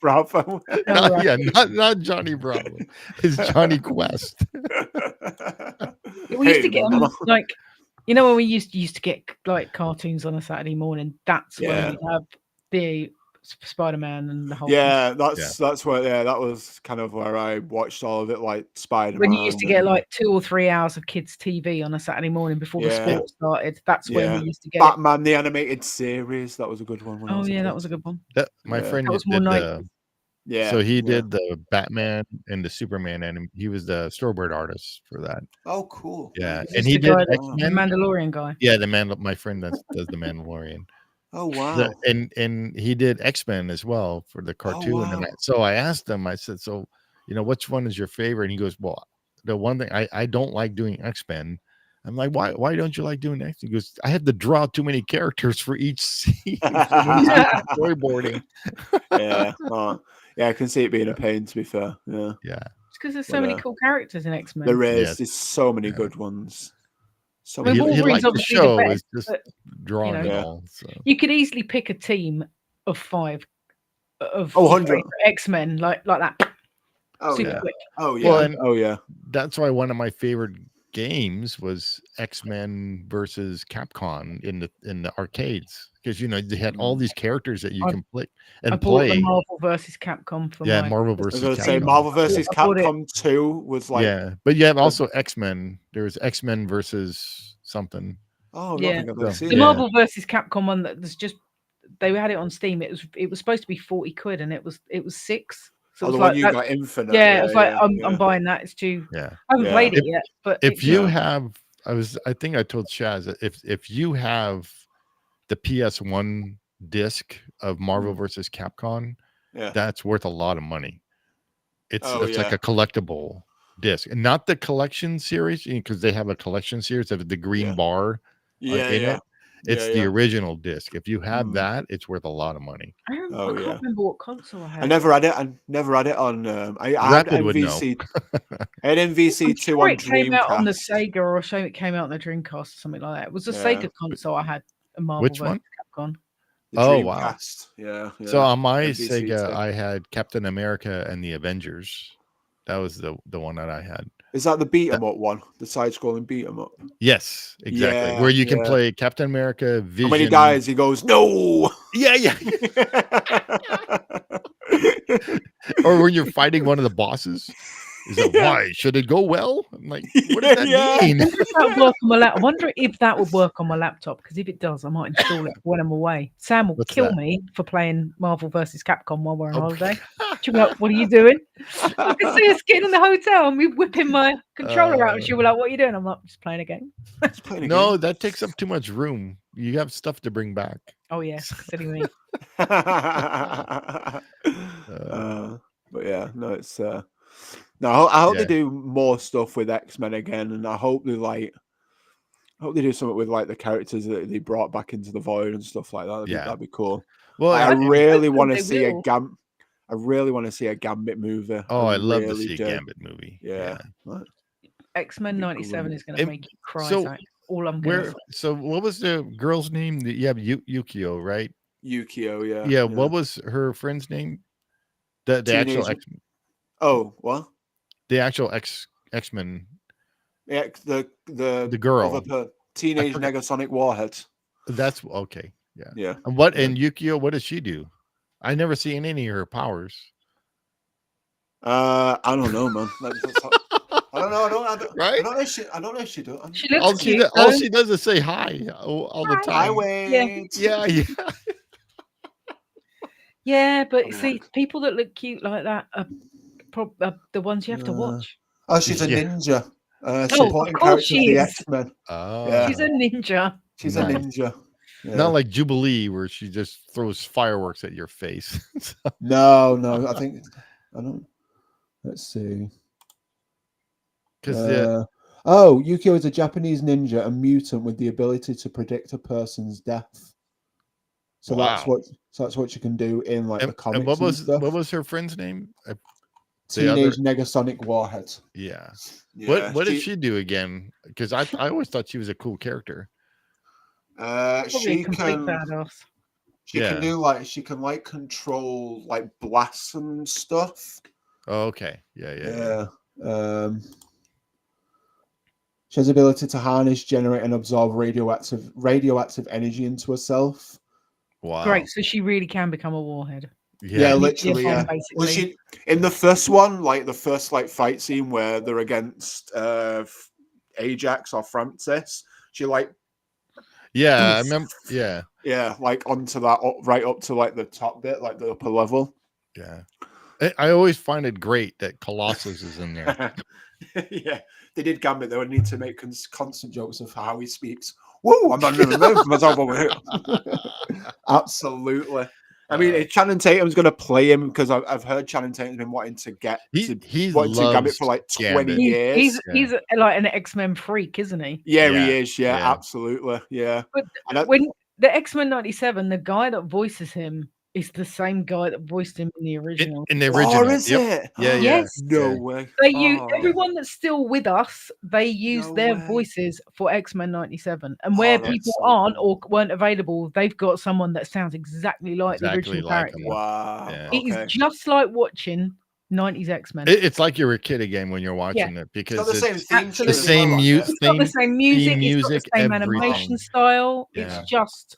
Bravo.
Not Johnny Bravo. It's Johnny Quest.
We used to get them, like, when we used to get like cartoons on a Saturday morning. That's when we have the Spider-Man and the whole
that's where that was kind of where I watched all of it, like Spider-Man.
When you used to get like 2 or 3 hours of kids TV on a Saturday morning before the sport started, that's when we used to get
Batman the animated series. That was a good one.
That was a good one.
My friend
that was more
so he did the Batman and the Superman, and he was the storyboard artist for that.
Oh, cool.
Yeah, and he did
the Mandalorian guy.
Yeah, my friend that does the Mandalorian.
Oh wow!
And he did X-Men as well for the cartoon.
Oh, wow.
And so I asked him. I said, "So, which one is your favorite?" And he goes, "Well, the one thing I don't like doing X-Men." I'm like, "Why don't you like doing X?" He goes, "I had to draw too many characters for each scene storyboarding."
I can see it being a pain. To be fair, yeah.
It's because there's so many cool characters in X-Men.
There is. There's so many good ones.
So he liked the show. Is just drawing it all. So.
You could easily pick a team of 5 of
100
X-Men like that. Super quick.
Oh yeah.
That's why one of my favorite games was X-Men versus Capcom in the arcades, because they had all these characters that you can play and play.
The Marvel versus Capcom for
Marvel versus
Capcom. I was going to say Marvel versus Capcom 2 was like
but you have also X-Men. There was X-Men versus something.
Oh yeah,
the Marvel versus Capcom one that was just they had it on Steam. It was supposed to be 40 quid and it was 6. So
the
it's
one
like
you
that,
got Infinite.
yeah, it's like I'm buying that. It's too.
Yeah.
I haven't played it yet, but
if you have, I think I told Shaz that if you have the PS1 disc of Marvel vs. Capcom, that's worth a lot of money. It's like a collectible disc, and not the collection series, because they have a collection series of the green bar in it. It's the original disc. If you have that, it's worth a lot of money.
I can't remember what console I had.
I never had it on. I had MVC. I had MVC2 on Dreamcast.
It came out on the Sega, or it came out on the Dreamcast, or something like that. It was a Sega console I had. A Marvel
Which one?
Capcom.
The Dreamcast. Wow. Yeah.
So on my
MVC2.
Sega, I had Captain America and the Avengers. That was the one that I had.
Is that the beat 'em up one? The side-scrolling beat 'em up?
Yes, exactly. Where you can play Captain America, Vision.
When he dies, he goes, "No!"
Yeah. Or when you're fighting one of the bosses. Is that why? Should it go well? I'm like, what does that mean?
I wonder if that would work on my laptop, because if it does, I might install it when I'm away. Sam will kill me for playing Marvel vs. Capcom while we're on holiday. She'll be like, "What are you doing?" I can see us getting in the hotel and me whipping my controller out, and she'll be like, "What are you doing?" I'm like, "Just playing a game."
No, that takes up too much room. You have stuff to bring back.
Oh yeah, silly me.
But yeah, no, it's no. I hope they do more stuff with X-Men again, and I hope they do something with like the characters that they brought back into the Void and stuff like that. That'd be cool. Well, I really want to see I really want to see a Gambit movie.
Oh, I love to see a Gambit movie.
Yeah.
X-Men 97 is going to make you cry. All I'm going to.
So what was the girl's name? You have Yukio, right?
Yukio, yeah.
Yeah. What was her friend's name? The actual X-Men.
Oh, what?
The actual X-Men.
Yeah, the
girl.
Teenage Negasonic Warhead.
That's okay. Yeah.
Yeah.
And Yukio, what does she do? I never seen any of her powers.
I don't know, man. I don't know.
Right?
I don't know if she does.
She looks cute,
all she does is say hi all the time.
Highway.
Yeah.
Yeah, but see, people that look cute like that are the ones you have to watch.
Oh, she's a ninja. Supporting character of the X-Men.
Oh.
Yeah.
She's a ninja.
She's a ninja. Yeah.
Not like Jubilee, where she just throws fireworks at your face.
No. I don't. Let's see.
Because
Yukio is a Japanese ninja and mutant with the ability to predict a person's death. So that's what you can do in like the comics.
And what was her friend's name?
Teenage Negasonic Warhead.
Yeah. What did she do again? Because I always thought she was a cool character.
She can do she can control like blasts and stuff.
Oh, okay. Yeah.
She has the ability to harness, generate, and absorb radioactive energy into herself.
Wow.
Great. So she really can become a warhead.
Yeah, literally. Yeah. Well, she in the first one, like the first fight scene where they're against Ajax or Francis, she
yeah, I remember. Yeah,
like onto that right up to like the top bit, like the upper level.
Yeah, I always find it great that Colossus is in there.
Yeah, they did Gambit. They would need to make constant jokes of how he speaks. Whoa, I'm not even myself over here. Absolutely. I mean, Channing Tatum's going to play him because I've heard Channing Tatum's been wanting to get
he's
wanting to Gambit for like 20 years.
He's like an X-Men freak, isn't he?
Yeah, he is. Yeah, absolutely. Yeah.
But when the X-Men 97, the guy that voices him is the same guy that voiced him in the original.
In the original,
is it?
Yeah,
yes.
No way.
They use everyone that's still with us. They use their voices for X-Men 97, and where people aren't or weren't available, they've got someone that sounds exactly like the original character.
Wow,
it is just like watching 90s X-Men.
It's like you're a kid again when you're watching it because
it's
the same music,
it's got the same music, it's got the same animation style.
Yeah.
It's just.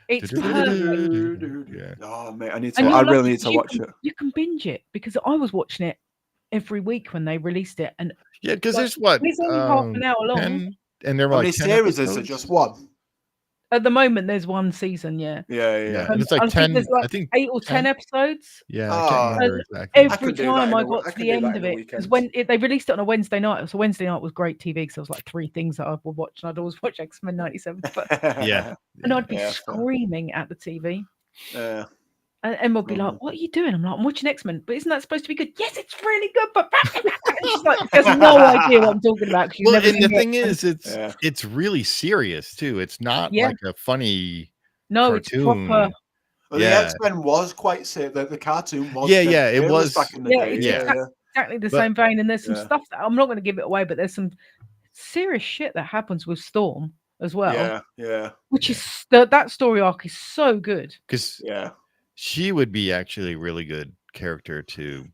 It's perfect.
Yeah. Oh man, I really need to watch it.
You can binge it because I was watching it every week when they released it, and
because there's
it's only half an hour long.
And there were
how many series is it? Just one?
At the moment, there's one season. Yeah.
And it's like
I
10.
think there's like
I think
8 or 10 episodes.
Yeah, I can't remember exactly.
Every time I got to the end of it, because when they released it on a Wednesday night, so Wednesday night was great TV because there was like 3 things that I would watch, and I'd always watch X-Men 97. But and I'd be screaming at the TV. And Emma would be like, "What are you doing?" I'm like, "I'm watching X-Men, but isn't that supposed to be good?" Yes, it's really good, but she's like, she has no idea what I'm talking about.
Well, and the thing is, it's really serious too. It's not like a funny cartoon.
It's proper.
Well, the X-Men was quite serious. The cartoon was.
It was
back in the day.
Exactly the same vein. And there's some stuff that I'm not going to give it away, but there's some serious shit that happens with Storm as well. Which is that story arc is so good
because she would be actually a really good character to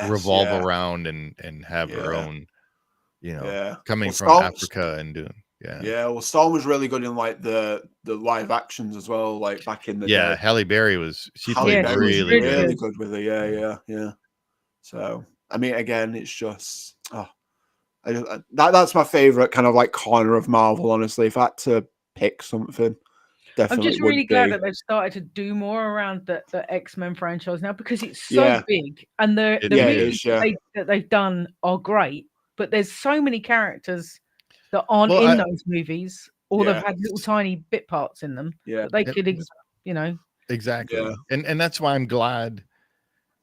revolve around and have her own, coming from Africa and doing.
Well, Storm was really good in like the live actions as well, like back in the day.
Halle Berry was played really
good with her. Yeah. So I mean, again, it's just that's my favorite kind of like corner of Marvel. Honestly, if I had to pick something, definitely.
I'm just really glad that they've started to do more around the X-Men franchise now because it's so big and the movies that they've done are great, but there's so many characters that aren't in those movies, or they've had little tiny bit parts in them. That they could,
exactly. And that's why I'm glad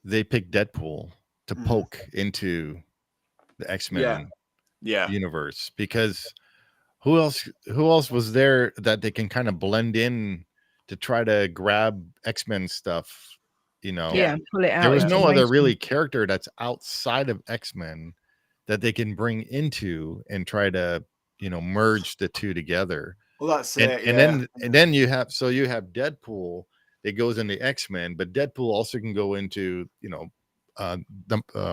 they picked Deadpool to poke into the X-Men universe, because who else was there that they can kind of blend in to try to grab X-Men stuff? Pull it out. There was no other really character that's outside of X-Men that they can bring into and try to merge the two together.
Well, that's it.
And then you have Deadpool that goes into X-Men, but Deadpool also can go into what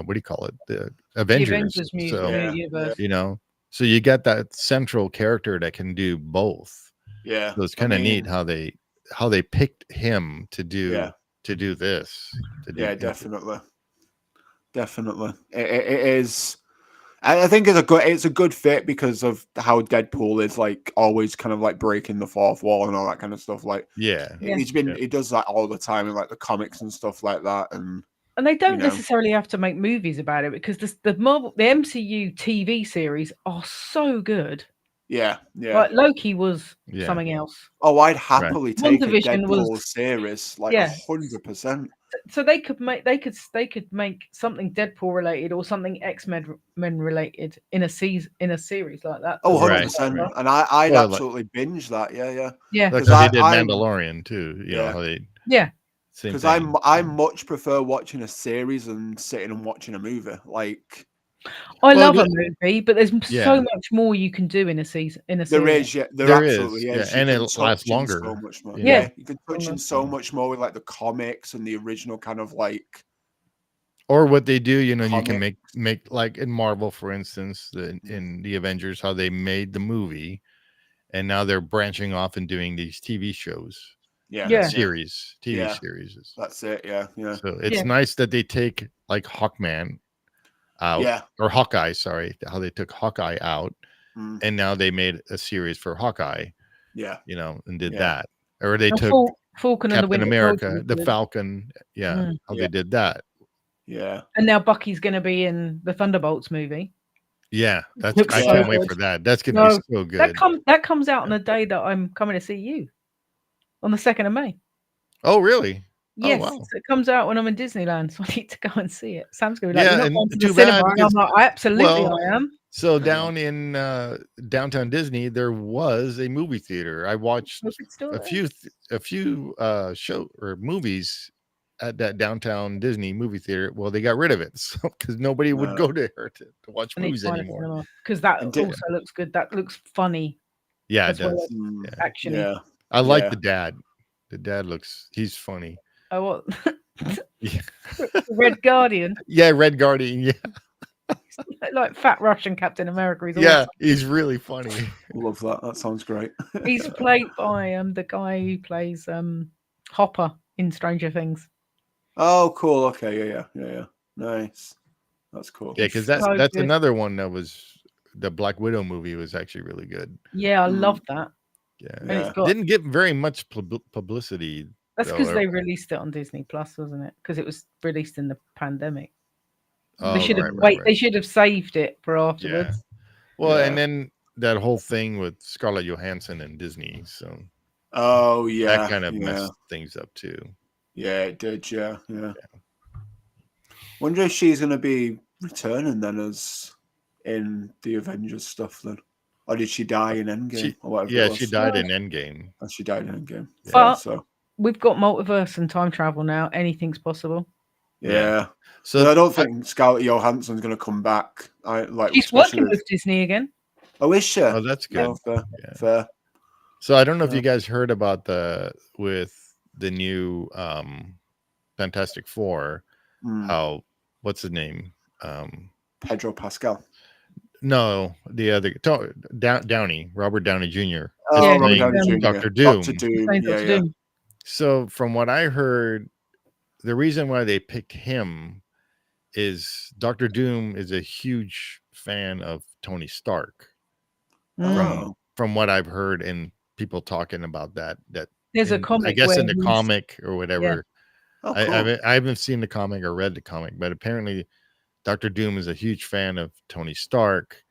do you call it, the Avengers universe. So you got that central character that can do both. So it's kind of neat how they picked him to do this.
Definitely. It is. I think it's a good fit because of how Deadpool is like always kind of like breaking the fourth wall and all that kind of stuff. Like, he does that all the time in like the comics and stuff like that. And
they don't necessarily have to make movies about it because the MCU TV series are so good. Like Loki was something else.
Oh, I'd happily take a Deadpool series, like 100%.
So they could make something Deadpool related or something X-Men related in a series like that.
Oh, 100%. And I'd absolutely binge that. Yeah.
Because they did Mandalorian too.
Because I much prefer watching a series than sitting and watching a movie. Like,
I love a movie, but there's so much more you can do in a season.
There absolutely is.
And it lasts longer.
So much more. You can touch in so much more with like the comics and the original kind of like.
Or what they do, you can make like in Marvel, for instance, in the Avengers, how they made the movie, and now they're branching off and doing these TV shows. TV series.
That's it. Yeah.
So it's nice that they take like Hawkman out, or Hawkeye, sorry, how they took Hawkeye out, and now they made a series for Hawkeye, and did that. Or they took
Falcon
Captain
and the Winter
America,
Soldier,
the Falcon, how they did that.
And now Bucky's going to be in the Thunderbolts movie.
I can't wait for that. That's going to be so good.
That comes out on the day that I'm coming to see you, on the 2nd of May.
Oh, really?
Yes,
oh, wow.
So it comes out when I'm in Disneyland, so I need to go and see it. Sam's going to be like, "You're not going to the cinema," and I'm like, "Absolutely, I am."
So down in downtown Disney, there was a movie theater. I watched a few show or movies at that downtown Disney movie theater. Well, they got rid of it because nobody would go there to watch movies anymore.
Because that also looks good. That looks funny.
Yeah, it does.
Action.
Yeah,
I like the dad. The dad he's funny.
Oh, what? Red Guardian.
Yeah, Red Guardian. Yeah.
Like fat Russian Captain America.
He's really funny.
Love that. That sounds great.
He's played by the guy who plays Hopper in Stranger Things.
Oh, cool. Okay, yeah. Nice. That's cool.
Yeah, because that's another one that was the Black Widow movie was actually really good.
Yeah, I love that.
Yeah. Didn't get very much publicity.
That's because they released it on Disney Plus, wasn't it? Because it was released in the pandemic. They should have They should have saved it for afterwards.
Well, and then that whole thing with Scarlett Johansson and Disney, so that kind of messed things up too.
Yeah, it did. Yeah. Wonder if she's going to be returning then as in the Avengers stuff then, or did she die in Endgame or whatever?
Yeah, she died in Endgame.
Oh, she died in Endgame.
But we've got multiverse and time travel now. Anything's possible.
Yeah. So I don't think Scarlett Johansson's going to come back.
She's working with Disney again.
Oh, is she?
Oh, that's good.
Fair.
So I don't know if you guys heard about with the new Fantastic Four, how what's his name?
Pedro Pascal.
No, the other Downey, Robert Downey Jr.
Robert Downey Jr.
Dr. Doom.
Dr. Doom.
So from what I heard, the reason why they picked him is Dr. Doom is a huge fan of Tony Stark. From what I've heard and people talking about that
there's a comic,
I guess in the comic or whatever.
Oh, cool.
I haven't seen the comic or read the comic, but apparently Dr. Doom is a huge fan of Tony Stark,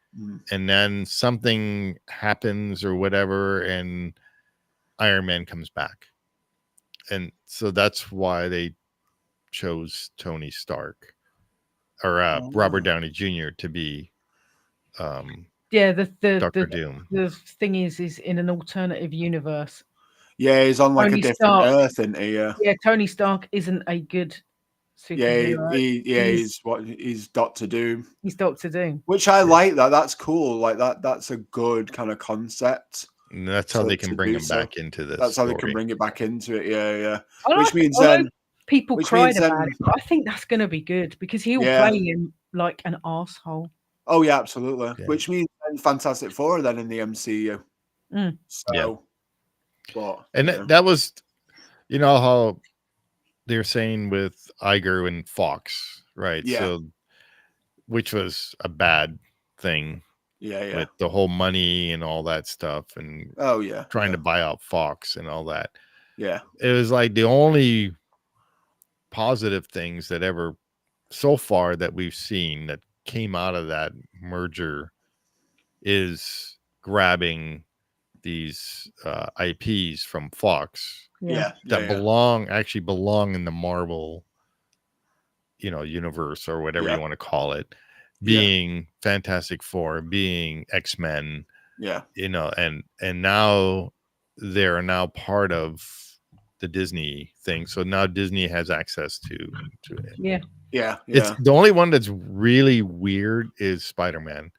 and then something happens or whatever, and Iron Man comes back, and so that's why they chose Tony Stark or Robert Downey Jr. to be Dr. Doom.
The thing is in an alternative universe.
Yeah, he's on like Tony a different Stark, Earth, isn't he?
Yeah, Tony Stark isn't a good superhero.
He's Dr. Doom.
He's Dr. Doom.
Which I like that. That's cool. Like that's a good kind of concept.
And that's how they can bring him back into this.
That's how they can bring it back into it. Yeah.
Which means then people cried about it, but I think that's going to be good because he'll play him like an asshole.
Oh yeah, absolutely. Yeah. Which means Fantastic Four then in the MCU. So,
that was, how they're saying with Iger and Fox, right?
Yeah.
So, which was a bad thing.
Yeah.
With the whole money and all that stuff, and trying to buy out Fox and all that.
Yeah,
it was like the only positive things that ever so far that we've seen that came out of that merger is grabbing these IPs from Fox that belong in the Marvel universe or whatever you want to call it, being Fantastic Four, being X-Men, and now they're now part of the Disney thing, so now Disney has access to it. It's the only one that's really weird is Spider-Man,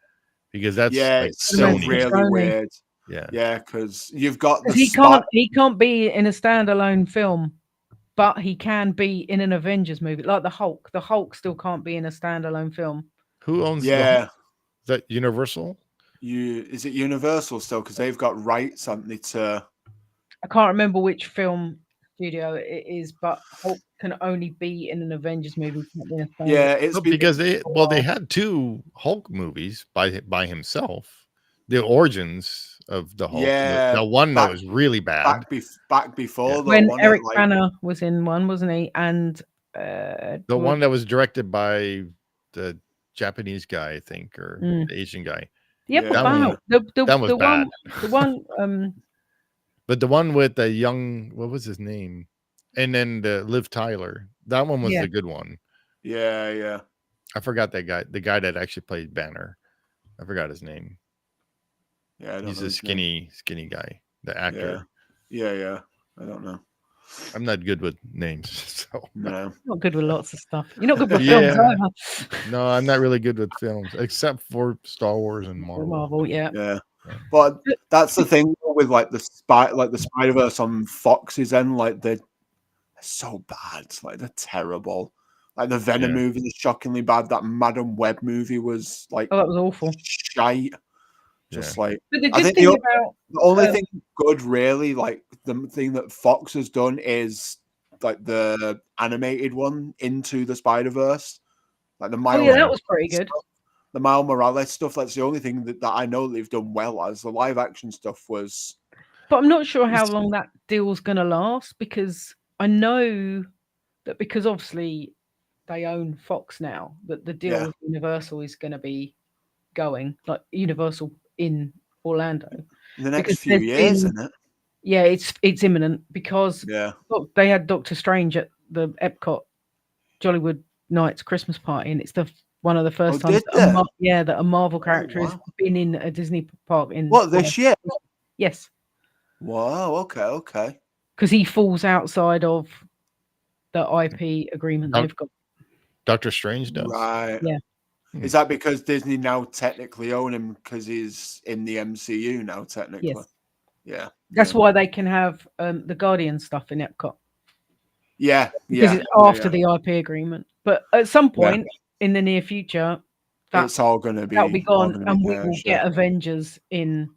because that's
it's so really weird. Because you've got
he can't be in a standalone film, but he can be in an Avengers movie, like the Hulk. The Hulk still can't be in a standalone film.
Who owns the Hulk? Is that Universal?
Is it Universal still? Because they've got rights, haven't they?
I can't remember which film studio it is, but Hulk can only be in an Avengers movie.
It's because they had two Hulk movies by himself. The origins of the Hulk. The one that was really bad.
Back before
when Eric Bana was in one, wasn't he? And
the one that was directed by the Japanese guy, I think, or the Asian guy.
That was bad. The one.
But the one with the young, what was his name? And then the Liv Tyler. That one was the good one.
Yeah.
I forgot that guy. The guy that actually played Banner. I forgot his name.
Yeah,
he's a skinny guy. The actor.
Yeah. I don't know.
I'm not good with names, so
no.
Not good with lots of stuff. You're not good with films either.
No, I'm not really good with films, except for Star Wars and Marvel.
Yeah. But that's the thing with the Spider-Verse on Fox's end, they're so bad. They're terrible. Like the Venom movie is shockingly bad. That Madam Web movie was that
was awful.
Shite. Just
but the good thing about
the only thing good, really, the thing that Fox has done is the animated one Into the Spider-Verse, the Miles.
That was pretty good.
The Miles Morales stuff. That's the only thing that I know they've done well. As the live action stuff was
But I'm not sure how long that deal's going to last, because I know that because obviously they own Fox now, that the deal with Universal is going to be going, like Universal in Orlando.
In the next few years, isn't it?
Yeah, it's imminent, because they had Doctor Strange at the Epcot Jollywood Nights Christmas party, and it's one of the first times that a Marvel character has been in a Disney park in
this year.
Yes.
Wow. Okay.
Because he falls outside of the IP agreement they've got.
Doctor Strange does.
Right.
Yeah.
Is that because Disney now technically own him because he's in the MCU now, technically?
Yes.
Yeah.
That's why they can have the Guardian stuff in Epcot.
Yeah.
Because it's after the IP agreement. But at some point in the near future,
it's all going to be...
that'll be gone, and we will get Avengers in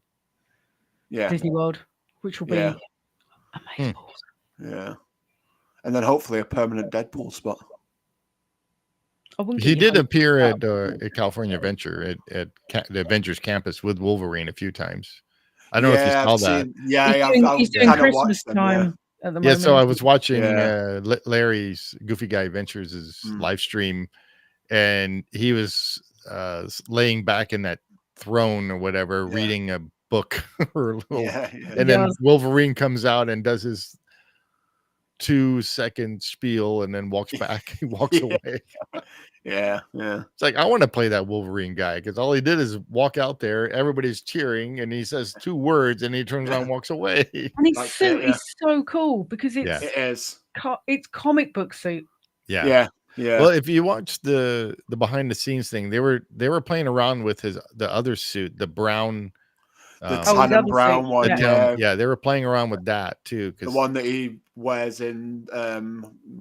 Disney World, which will be amazing.
Yeah. And then hopefully a permanent Deadpool spot.
He did appear at California Adventure at the Avengers campus with Wolverine a few times. I don't know if you saw that.
He's doing Christmas time at the moment.
Yeah, so I was watching Larry's Goofy Guy Adventures' live stream, and he was laying back in that throne or whatever, reading a book and then Wolverine comes out and does his 2-second spiel and then walks back. He walks away.
Yeah.
It's like, I want to play that Wolverine guy, because all he did is walk out there, everybody's cheering, and he says 2 words and he turns around and walks away.
And his suit is so cool, because
it's
comic book suit.
Yeah.
Well, if you watch the behind the scenes thing, they were playing around with the other suit, the brown,
the tan brown one.
They were playing around with that too.
The one that he wears in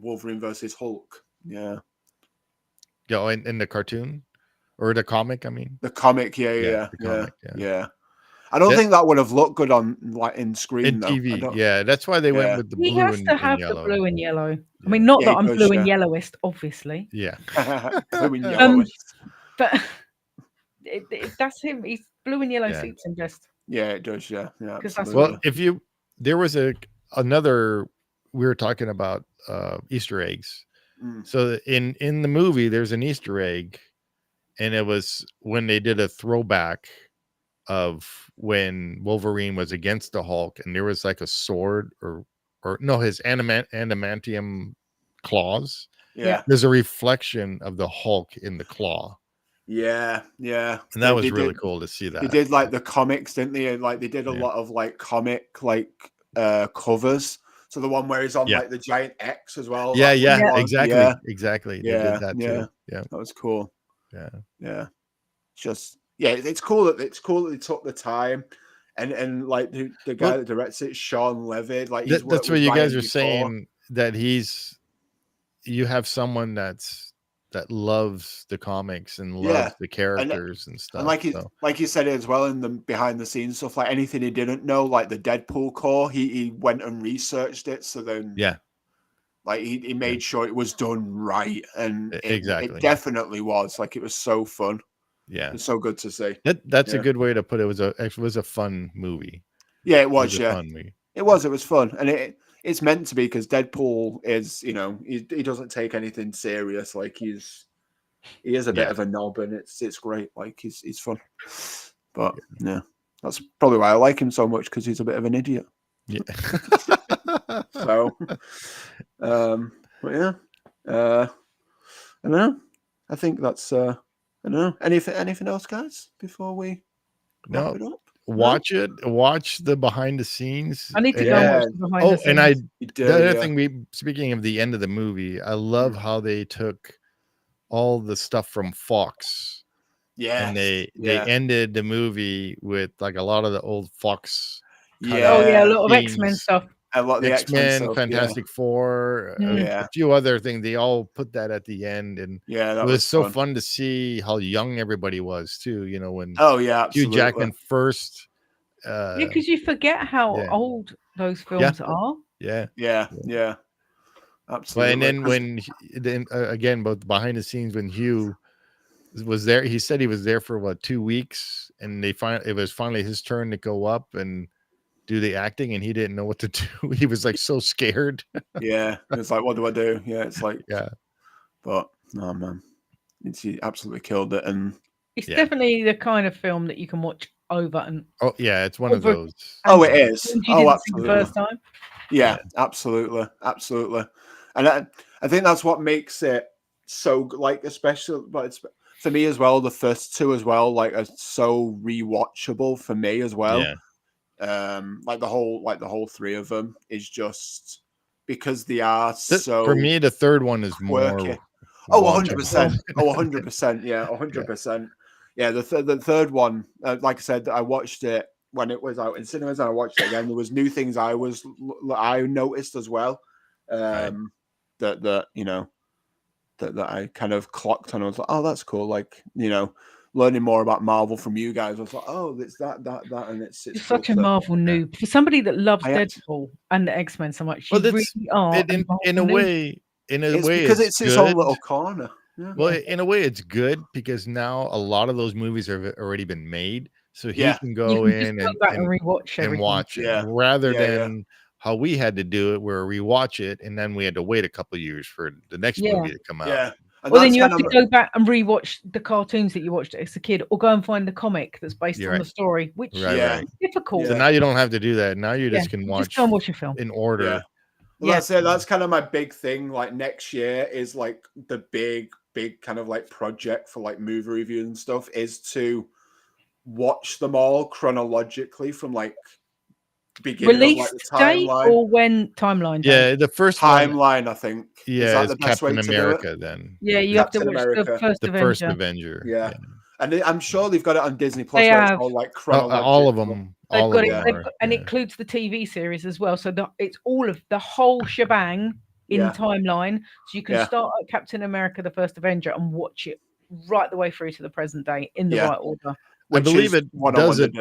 Wolverine versus Hulk. Yeah.
Yeah, in the cartoon or the comic, I mean.
The comic, yeah. I don't think that would have looked good on in screen
in TV. Yeah, that's why they went with the blue and yellow.
He has to have the blue and yellow. Yeah. I mean, not that I'm blue and yellowist, obviously.
Yeah.
Blue and yellowist.
But that's him. He's blue and yellow suits him best.
Yeah, it does. Yeah.
Well, there was another, we were talking about Easter eggs. So in the movie, there's an Easter egg, and it was when they did a throwback of when Wolverine was against the Hulk, and there was like a sword or no, his adamantium claws.
Yeah.
There's a reflection of the Hulk in the claw.
Yeah.
And that was really cool to see that.
They did like the comics, didn't they? Like they did a lot of like comic covers. So the one where he's on like the giant X as well.
Yeah, exactly. They did that too. Yeah.
That was cool.
Yeah.
Just it's cool that they took the time. And like the guy that directs it, Sean Levy, like
that's what you guys are saying, that you have someone that loves the comics and loves the characters and stuff.
And like you said as well in the behind the scenes stuff, like anything he didn't know, like the Deadpool core, he went and researched it. So then like he made sure it was done right, and it definitely was. Like it was so fun.
Yeah,
it's so good to see.
That's a good way to put it. It was a fun movie.
Yeah, it was. Fun movie. It was fun, and it's meant to be, because Deadpool is, he doesn't take anything serious. Like he is a bit of a knob, and it's great. Like he's fun. But that's probably why I like him so much, because he's a bit of an idiot.
Yeah.
So, but yeah, I don't know. I think that's I don't know. Anything else, guys, before we wrap it up?
Watch it. Watch the behind the scenes.
I need to go watch the behind the scenes.
And the other thing, speaking of the end of the movie, I love how they took all the stuff from Fox.
Yeah.
And they ended the movie with like a lot of the old Fox.
A lot of X-Men stuff.
A lot of the
X-Men, Fantastic Four, a few other things. They all put that at the end, and it was so fun to see how young everybody was too. When Hugh Jackman first.
Because you forget how old those films are.
Yeah. Absolutely.
And then again, both behind the scenes, when Hugh was there, he said he was there for 2 weeks, and it was finally his turn to go up, and do the acting, and he didn't know what to do. He was like so scared.
Yeah, it's like, what do I do? Yeah, it's like,
yeah.
But no, man, he absolutely killed it, and
it's definitely the kind of film that you can watch over and.
Oh yeah, it's one of those.
Oh, it is.
You didn't see the first time.
Yeah, absolutely, and I think that's what makes it so like especially, but it's for me as well. The first two as well, like, are so rewatchable for me as well.
Yeah.
Like the whole three of them is just because they are so.
For me, the third one is
quirky.
more.
Oh, 100%. Oh, 100%. Yeah, 100%. Yeah, the third one, like I said, I watched it when it was out in cinemas, and I watched it again. There was new things I noticed as well. That you know that I kind of clocked on. I was like, oh, that's cool. Like, you know, learning more about Marvel from you guys. I was like, oh, it's that, and it's
such a Marvel noob. For somebody that loves Deadpool and the X-Men so much, you really are.
In a way,
because it's its own little corner.
Yeah. Well, in a way, it's good because now a lot of those movies have already been made, so he can go in and
rewatch
and watch it, rather than how we had to do it, where we watch it and then we had to wait a couple of years for the next movie to come out.
Yeah.
Well, then you have to go back and rewatch the cartoons that you watched as a kid, or go and find the comic that's based on the story, which is difficult.
So now you don't have to do that. Now you just can watch
a film
in order.
Yeah. Well, that's it. That's kind of my big thing. Like, next year is like the big kind of like project for like movie review and stuff, is to watch them all chronologically from like beginning
release
of, like, the timeline.
Date or when timeline.
Yeah, the first
timeline, I think.
Yeah,
is that
it's
the best
Captain
way to
America
do it?
then.
Yeah, you have to watch the
first Avenger.
Yeah. And I'm sure they've got it on Disney Plus.
They
where
have.
It's all like chronological.
All of them.
They've got it, and it includes the TV series as well. So it's all of the whole shebang in timeline. So you can start at Captain America, the First Avenger, and watch it right the way through to the present day in the right order.
I believe it does it.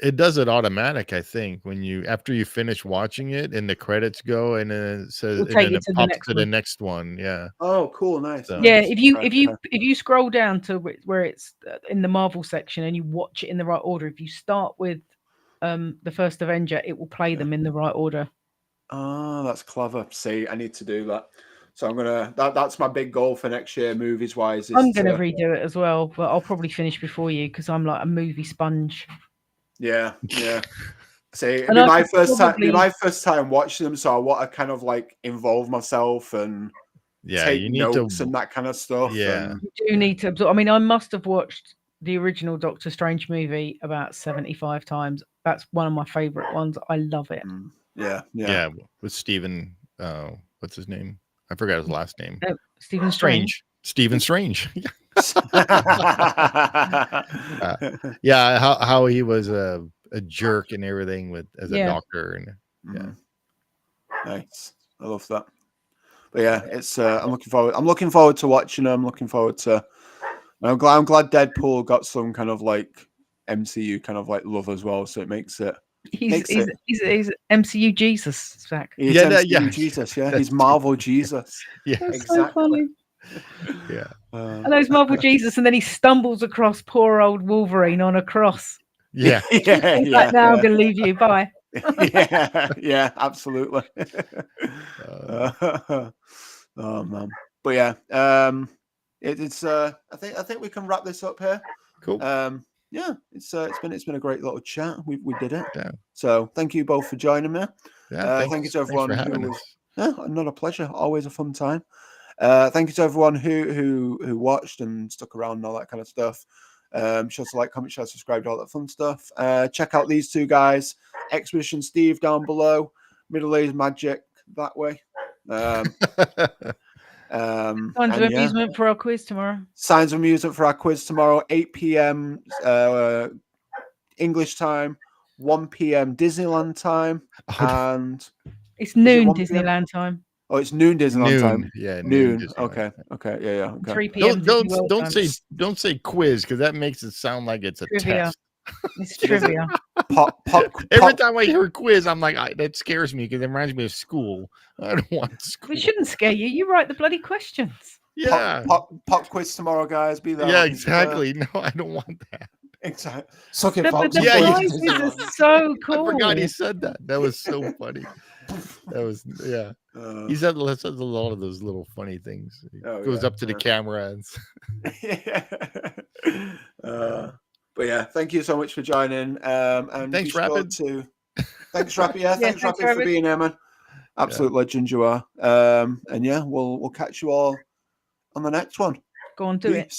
It does it automatic, I think, when after you finish watching it and the credits go and then it says, and then it pops to the next one. Yeah.
Oh, cool, nice.
So, yeah, if you scroll down to where it's in the Marvel section and you watch it in the right order, if you start with the First Avenger, it will play them in the right order.
Oh, that's clever. See, I need to do that. So I'm gonna. That's my big goal for next year, movies wise.
I'm gonna redo it as well, but I'll probably finish before you because I'm like a movie sponge.
Yeah. See, it'd be my first time watching them, so I want to kind of like involve myself and take notes and that kind of stuff.
Yeah,
you do need to absorb. I mean, I must have watched the original Doctor Strange movie about 75 times. That's one of my favorite ones. I love it.
Yeah.
With Stephen, what's his name? I forgot his last name.
Stephen Strange.
Stephen Strange. How he was a jerk and everything as a doctor, and
nice. I love that. But yeah, it's I'm looking forward to watching them. I'm looking forward to. I'm glad Deadpool got some kind of like MCU kind of like love as well. So it makes it. He's
MCU Jesus, Zach.
He's MCU Jesus. Yeah, he's Marvel Jesus.
Yeah,
that's
exactly.
So funny.
Yeah,
and those Marvel Jesus, and then he stumbles across poor old Wolverine on a cross.
Yeah,
now I'm gonna leave you. Bye.
yeah, absolutely. Oh man, but yeah, it's. I think we can wrap this up here.
Cool.
Yeah, it's been a great little chat. We did it.
Yeah.
So thank you both for joining me.
Yeah.
Thank you to everyone who was. Yeah, not a pleasure. Always a fun time. Thank you to everyone who watched and stuck around and all that kind of stuff. Sure to like, comment, share, subscribe, all that fun stuff. Check out these two guys, Expedition Steve down below, Middle Age Magic that way.
Signs of amusement for our quiz tomorrow.
Signs of amusement for our quiz tomorrow, 8 p.m. English time, 1 p.m. Disneyland time, and
it's noon Disneyland time.
Oh, it's noon Disneyland time.
Yeah,
noon. Okay. Yeah. Okay.
3 p.m.
Don't say quiz because that makes it sound like it's a test.
It's trivia.
Every time I hear quiz, I'm like, that scares me because it reminds me of school. I don't want school.
It shouldn't scare you. You write the bloody questions.
Yeah.
Pop quiz tomorrow, guys. Be there.
Yeah, exactly. No, I don't want that.
Exactly. Suck it,
The
Fox.
prizes are so cool.
I forgot he said that. That was so funny. That was he said a lot of those little funny things. He goes up to the camera and
but yeah, thank you so much for joining. And
thanks, Rapid.
Thanks, Rapid. Yeah, thanks, Rapid, for being here, man. Absolute legend you are. And yeah, we'll catch you all on the next one.
Go on, do it.